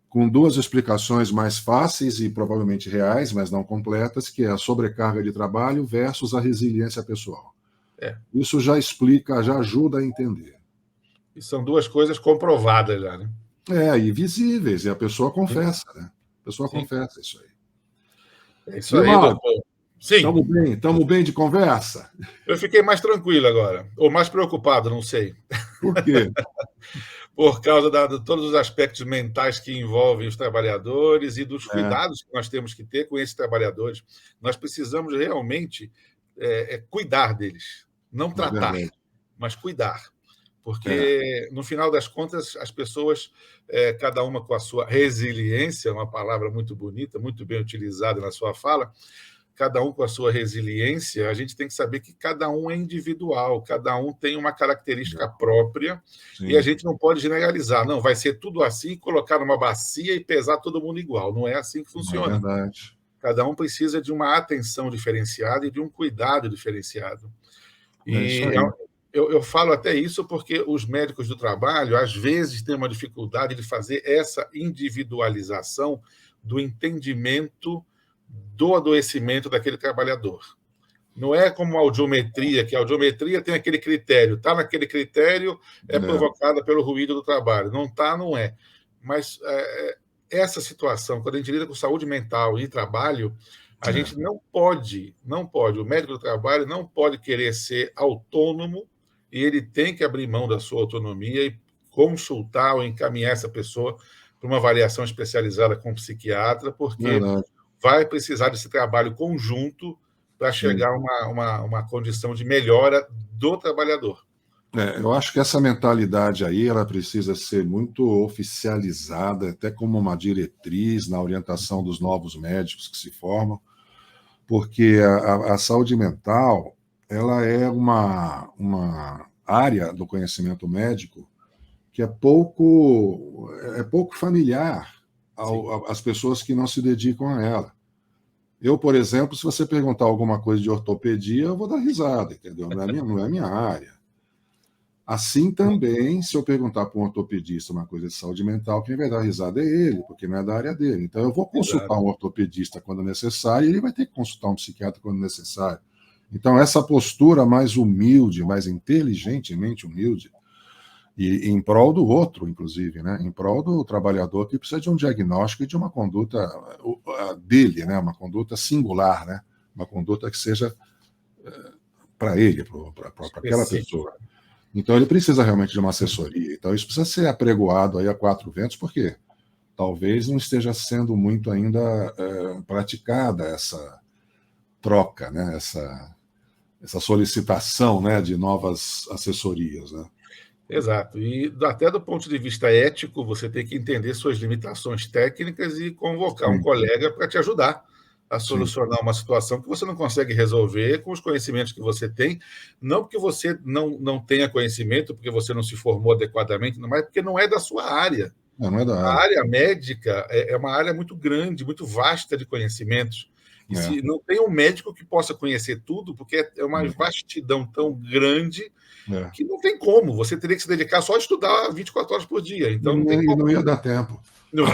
com duas explicações mais fáceis e provavelmente reais, mas não completas, que é a sobrecarga de trabalho versus a resiliência pessoal. Isso já explica, já ajuda a entender. E são duas coisas comprovadas já, né? E visíveis, e a pessoa confessa, né? A pessoa confessa isso aí. É isso aí, doutor. Sim. Estamos bem de conversa? Eu fiquei mais tranquilo agora, ou mais preocupado, não sei. Por quê? Por causa de todos os aspectos mentais que envolvem os trabalhadores e dos cuidados que nós temos que ter com esses trabalhadores. Nós precisamos realmente cuidar deles. Não tratar, mas cuidar. Porque, no final das contas, as pessoas, cada uma com a sua resiliência, uma palavra muito bonita, muito bem utilizada na sua fala, cada um com a sua resiliência, a gente tem que saber que cada um é individual, cada um tem uma característica própria. Sim. E a gente não pode generalizar. Não, vai ser tudo assim, colocar numa bacia e pesar todo mundo igual. Não é assim que funciona. É verdade. Cada um precisa de uma atenção diferenciada e de um cuidado diferenciado. E eu falo até isso porque os médicos do trabalho, às vezes, têm uma dificuldade de fazer essa individualização do entendimento do adoecimento daquele trabalhador. Não é como a audiometria, que a audiometria tem aquele critério. Está naquele critério, é provocada pelo ruído do trabalho. Não está, não é. Mas essa situação, quando a gente lida com saúde mental e trabalho, a gente não pode, o médico do trabalho não pode querer ser autônomo e ele tem que abrir mão da sua autonomia e consultar ou encaminhar essa pessoa para uma avaliação especializada com um psiquiatra, porque vai precisar desse trabalho conjunto para chegar a uma condição de melhora do trabalhador. Eu acho que essa mentalidade aí ela precisa ser muito oficializada, até como uma diretriz na orientação dos novos médicos que se formam, porque a saúde mental ela é uma área do conhecimento médico que é pouco familiar às pessoas que não se dedicam a ela. Eu, por exemplo, se você perguntar alguma coisa de ortopedia, eu vou dar risada, entendeu? Não é minha área. Assim também, se eu perguntar para um ortopedista uma coisa de saúde mental, quem vai dar risada é ele, porque não é da área dele. Então, eu vou consultar um ortopedista quando necessário e ele vai ter que consultar um psiquiatra quando necessário. Então, essa postura mais humilde, mais inteligentemente humilde, e em prol do outro, inclusive, né? Em prol do trabalhador que precisa de um diagnóstico e de uma conduta dele, né? Uma conduta singular, né? Uma conduta que seja para ele, para aquela pessoa. Então, ele precisa realmente de uma assessoria. Então, isso precisa ser apregoado aí a quatro ventos, porque talvez não esteja sendo muito ainda praticada essa troca, né? Essa solicitação, né, de novas assessorias, né? Exato. E até do ponto de vista ético, você tem que entender suas limitações técnicas e convocar um colega para te ajudar a solucionar uma situação que você não consegue resolver com os conhecimentos que você tem, não porque você não tenha conhecimento, porque você não se formou adequadamente, mas porque não é da sua área. Não é da área. A área médica é uma área muito grande, muito vasta de conhecimentos. E se não tem um médico que possa conhecer tudo, porque é uma vastidão tão grande que não tem como. Você teria que se dedicar só a estudar 24 horas por dia. Então não ia dar tempo. Não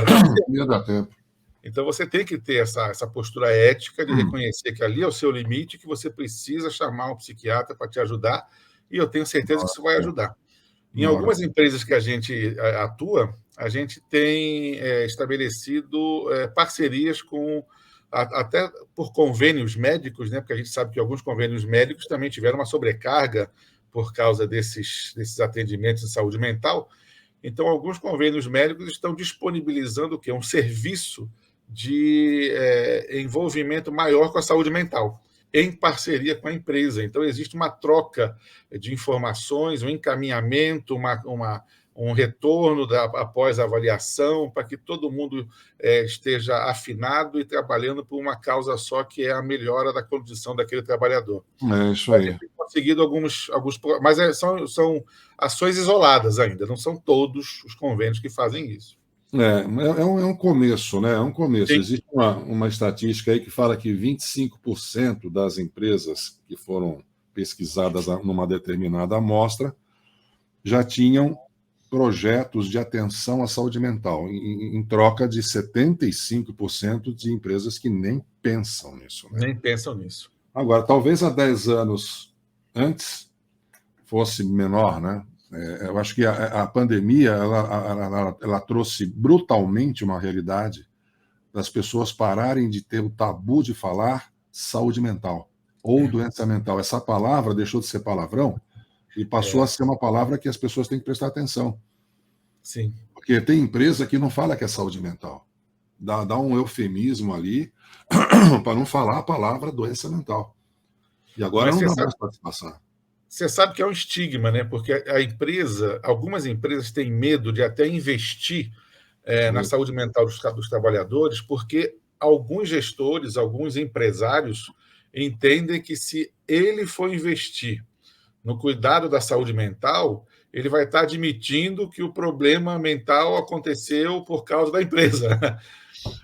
ia dar tempo. Então você tem que ter essa postura ética de reconhecer que ali é o seu limite, que você precisa chamar um psiquiatra para te ajudar, e eu tenho certeza que isso vai ajudar. Em algumas empresas que a gente atua, a gente tem estabelecido parcerias com, até por convênios médicos, né? Porque a gente sabe que alguns convênios médicos também tiveram uma sobrecarga por causa desses atendimentos de saúde mental. Então, alguns convênios médicos estão disponibilizando o quê? Um serviço de envolvimento maior com a saúde mental, em parceria com a empresa. Então, existe uma troca de informações, um encaminhamento, um retorno após a avaliação, para que todo mundo esteja afinado e trabalhando por uma causa só, que é a melhora da condição daquele trabalhador. É isso aí. A gente tem conseguido alguns mas são ações isoladas ainda, não são todos os convênios que fazem isso. É um começo, né? É um começo. Sim. Existe uma estatística aí que fala que 25% das empresas que foram pesquisadas numa determinada amostra já tinham projetos de atenção à saúde mental, em troca de 75% de empresas que nem pensam nisso. Né? Nem pensam nisso. Agora, talvez há 10 anos antes fosse menor, né? Eu acho que a pandemia ela trouxe brutalmente uma realidade das pessoas pararem de ter o tabu de falar saúde mental ou doença mental. Essa palavra deixou de ser palavrão e passou a ser uma palavra que as pessoas têm que prestar atenção. Sim. Porque tem empresa que não fala que é saúde mental. Dá um eufemismo ali para não falar a palavra doença mental. E agora não dá mais para se passar. Você sabe que é um estigma, né? Porque algumas empresas têm medo de até investir na saúde mental dos trabalhadores, porque alguns gestores, alguns empresários entendem que se ele for investir no cuidado da saúde mental, ele vai estar admitindo que o problema mental aconteceu por causa da empresa.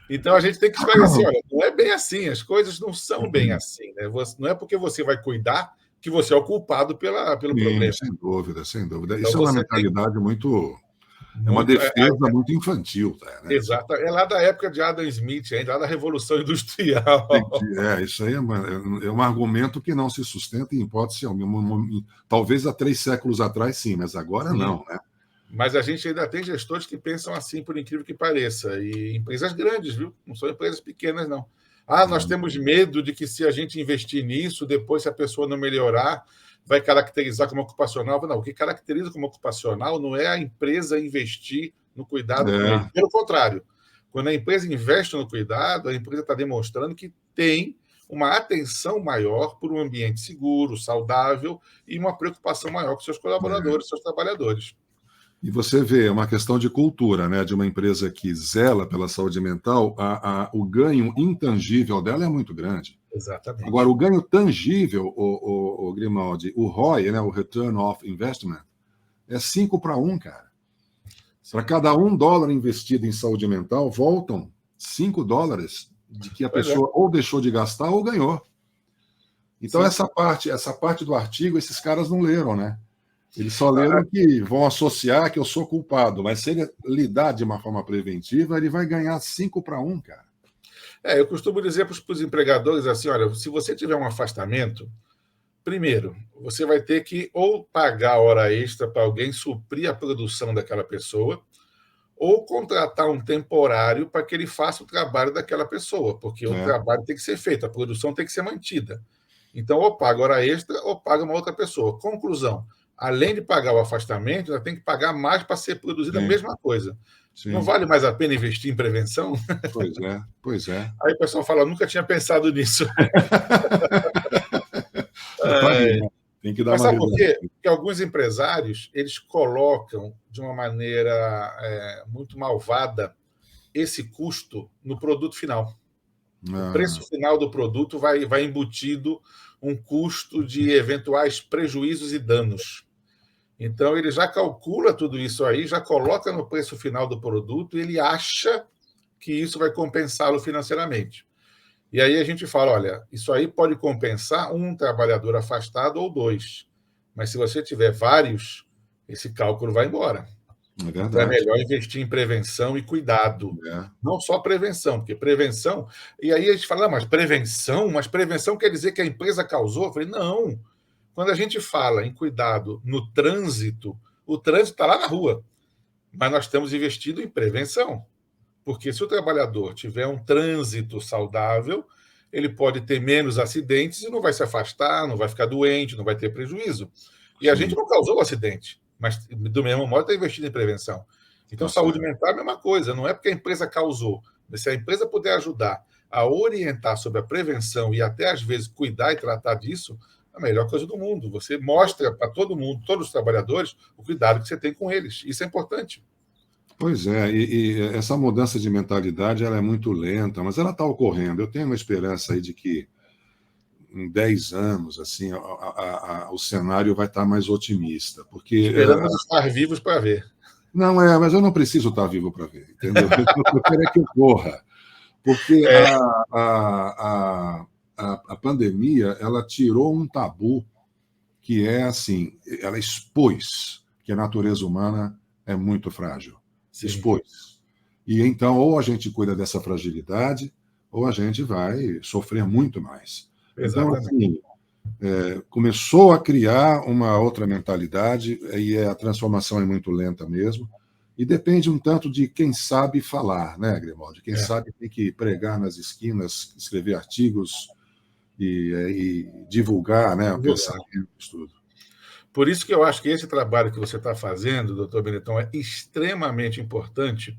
Então a gente tem que esclarecer, olha, não é bem assim, as coisas não são bem assim, né? Não é porque você vai cuidar que você é o culpado pelo problema. Sem dúvida, sem dúvida. Então, isso é uma mentalidade muito... É uma defesa muito infantil. Né? Exato. É lá da época de Adam Smith, ainda lá da Revolução Industrial. Isso aí é um argumento que não se sustenta em hipótese alguma. Talvez há 3 séculos atrás, sim, mas agora não. Né? Mas a gente ainda tem gestores que pensam assim, por incrível que pareça. E empresas grandes, viu? Não são empresas pequenas, não. Nós temos medo de que se a gente investir nisso, depois se a pessoa não melhorar, vai caracterizar como ocupacional. Não, o que caracteriza como ocupacional não é a empresa investir no cuidado com ele. Pelo contrário, quando a empresa investe no cuidado, a empresa está demonstrando que tem uma atenção maior por um ambiente seguro, saudável e uma preocupação maior com seus colaboradores, seus trabalhadores. E você vê, é uma questão de cultura, né? De uma empresa que zela pela saúde mental, o ganho intangível dela é muito grande. Exatamente. Agora, o ganho tangível, o Grimaldi, o ROI, né? O Return of Investment, é 5-1, cara. Para cada $1 investido em saúde mental, voltam $5 de que a pessoa ou deixou de gastar ou ganhou. Então, essa parte do artigo, esses caras não leram, né? Eles só leram que vão associar que eu sou culpado, mas se ele lidar de uma forma preventiva, ele vai ganhar 5-1, cara. Eu costumo dizer para os empregadores assim, olha, se você tiver um afastamento, primeiro, você vai ter que ou pagar hora extra para alguém suprir a produção daquela pessoa, ou contratar um temporário para que ele faça o trabalho daquela pessoa, porque o trabalho tem que ser feito, a produção tem que ser mantida. Então, ou paga hora extra, ou paga uma outra pessoa. Conclusão, além de pagar o afastamento, ainda tem que pagar mais para ser produzida a mesma coisa. Sim. Não vale mais a pena investir em prevenção? Pois é. Aí o pessoal fala, nunca tinha pensado nisso. Tem que dar. Mas sabe por quê? Porque alguns empresários eles colocam de uma maneira muito malvada esse custo no produto final. O preço final do produto vai embutido um custo de eventuais prejuízos e danos. Então, ele já calcula tudo isso aí, já coloca no preço final do produto e ele acha que isso vai compensá-lo financeiramente. E aí a gente fala, olha, isso aí pode compensar um trabalhador afastado ou 2. Mas se você tiver vários, esse cálculo vai embora. Então é melhor investir em prevenção e cuidado. Não só prevenção, porque prevenção... E aí a gente fala, mas prevenção quer dizer que a empresa causou? Eu falei, não. Quando a gente fala em cuidado no trânsito, o trânsito está lá na rua. Mas nós estamos investindo em prevenção. Porque se o trabalhador tiver um trânsito saudável, ele pode ter menos acidentes e não vai se afastar, não vai ficar doente, não vai ter prejuízo. E a gente não causou o acidente, mas do mesmo modo está investindo em prevenção. Então, saúde mental é a mesma coisa, não é porque a empresa causou, mas se a empresa puder ajudar a orientar sobre a prevenção e até, às vezes, cuidar e tratar disso, é a melhor coisa do mundo. Você mostra para todo mundo, todos os trabalhadores, o cuidado que você tem com eles. Isso é importante. Pois é, e essa mudança de mentalidade ela é muito lenta, mas ela está ocorrendo. Eu tenho uma esperança aí de que em 10 anos assim, o cenário vai estar mais otimista. Porque, esperamos estar vivos para ver. Não, mas eu não preciso estar vivo para ver, entendeu? Eu quero é que ocorra. Porque a pandemia ela tirou um tabu que é assim, ela expôs que a natureza humana é muito frágil. Sim. Expôs. E então, ou a gente cuida dessa fragilidade, ou a gente vai sofrer muito mais. Exatamente. Então, assim, começou a criar uma outra mentalidade, e a transformação é muito lenta mesmo, e depende um tanto de quem sabe falar, né, Grimaldi? Quem sabe tem que pregar nas esquinas, escrever artigos e divulgar, né, o pensamento, tudo. Por isso que eu acho que esse trabalho que você está fazendo, doutor Benetton, é extremamente importante,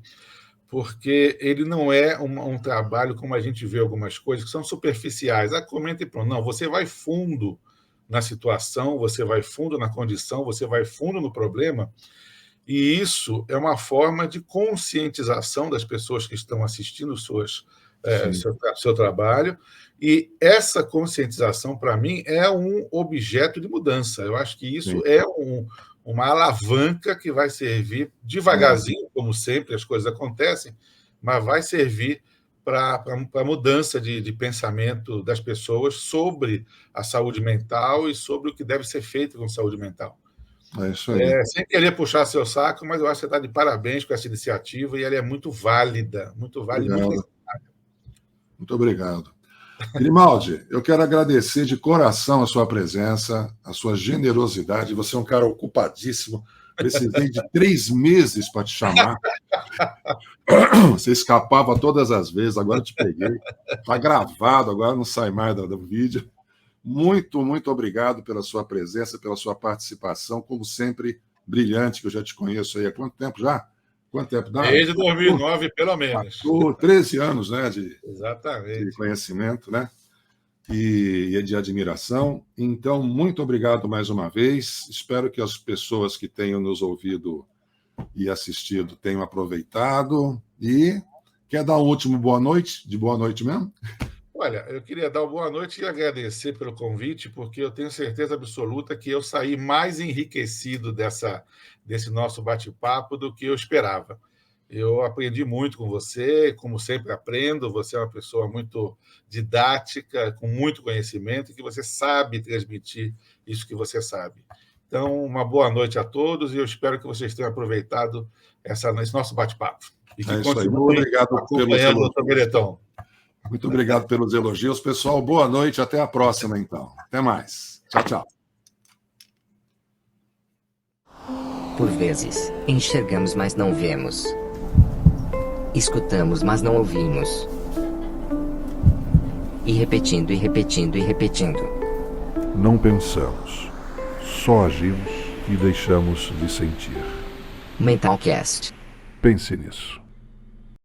porque ele não é um trabalho como a gente vê algumas coisas que são superficiais. Comenta e pronto. Não, você vai fundo na situação, você vai fundo na condição, você vai fundo no problema, e isso é uma forma de conscientização das pessoas que estão assistindo seu trabalho. E essa conscientização, para mim, é um objeto de mudança. Eu acho que isso é uma alavanca que vai servir devagarzinho, como sempre as coisas acontecem, mas vai servir para a mudança de pensamento das pessoas sobre a saúde mental e sobre o que deve ser feito com saúde mental. É isso aí. Sem querer puxar seu saco, mas eu acho que você está de parabéns com essa iniciativa e ela é muito válida, muito necessária. Muito obrigado. Grimaldi, eu quero agradecer de coração a sua presença, a sua generosidade. Você é um cara ocupadíssimo. Precisei de 3 meses para te chamar. Você escapava todas as vezes, agora eu te peguei. Está gravado, agora não sai mais do vídeo. Muito, muito obrigado pela sua presença, pela sua participação, como sempre, brilhante, que eu já te conheço aí há quanto tempo já? Quanto tempo dá? Desde 2009, pelo menos. 13 anos, né, Exatamente. De conhecimento, né? E de admiração. Então, muito obrigado mais uma vez. Espero que as pessoas que tenham nos ouvido e assistido tenham aproveitado. E quer dar um último boa noite? De boa noite mesmo? Olha, eu queria dar uma boa noite e agradecer pelo convite, porque eu tenho certeza absoluta que eu saí mais enriquecido desse nosso bate-papo do que eu esperava. Eu aprendi muito com você, como sempre aprendo. Você é uma pessoa muito didática, com muito conhecimento, e que você sabe transmitir isso que você sabe. Então, uma boa noite a todos e eu espero que vocês tenham aproveitado esse nosso bate-papo. E que isso aí. Muito continuem obrigado acompanhando o Dr. Benetton. Muito obrigado pelos elogios. Pessoal, boa noite. Até a próxima, então. Até mais. Tchau, tchau. Por vezes, enxergamos, mas não vemos. Escutamos, mas não ouvimos. E repetindo, e repetindo, e repetindo. Não pensamos, só agimos e deixamos de sentir. Mentalcast. Pense nisso.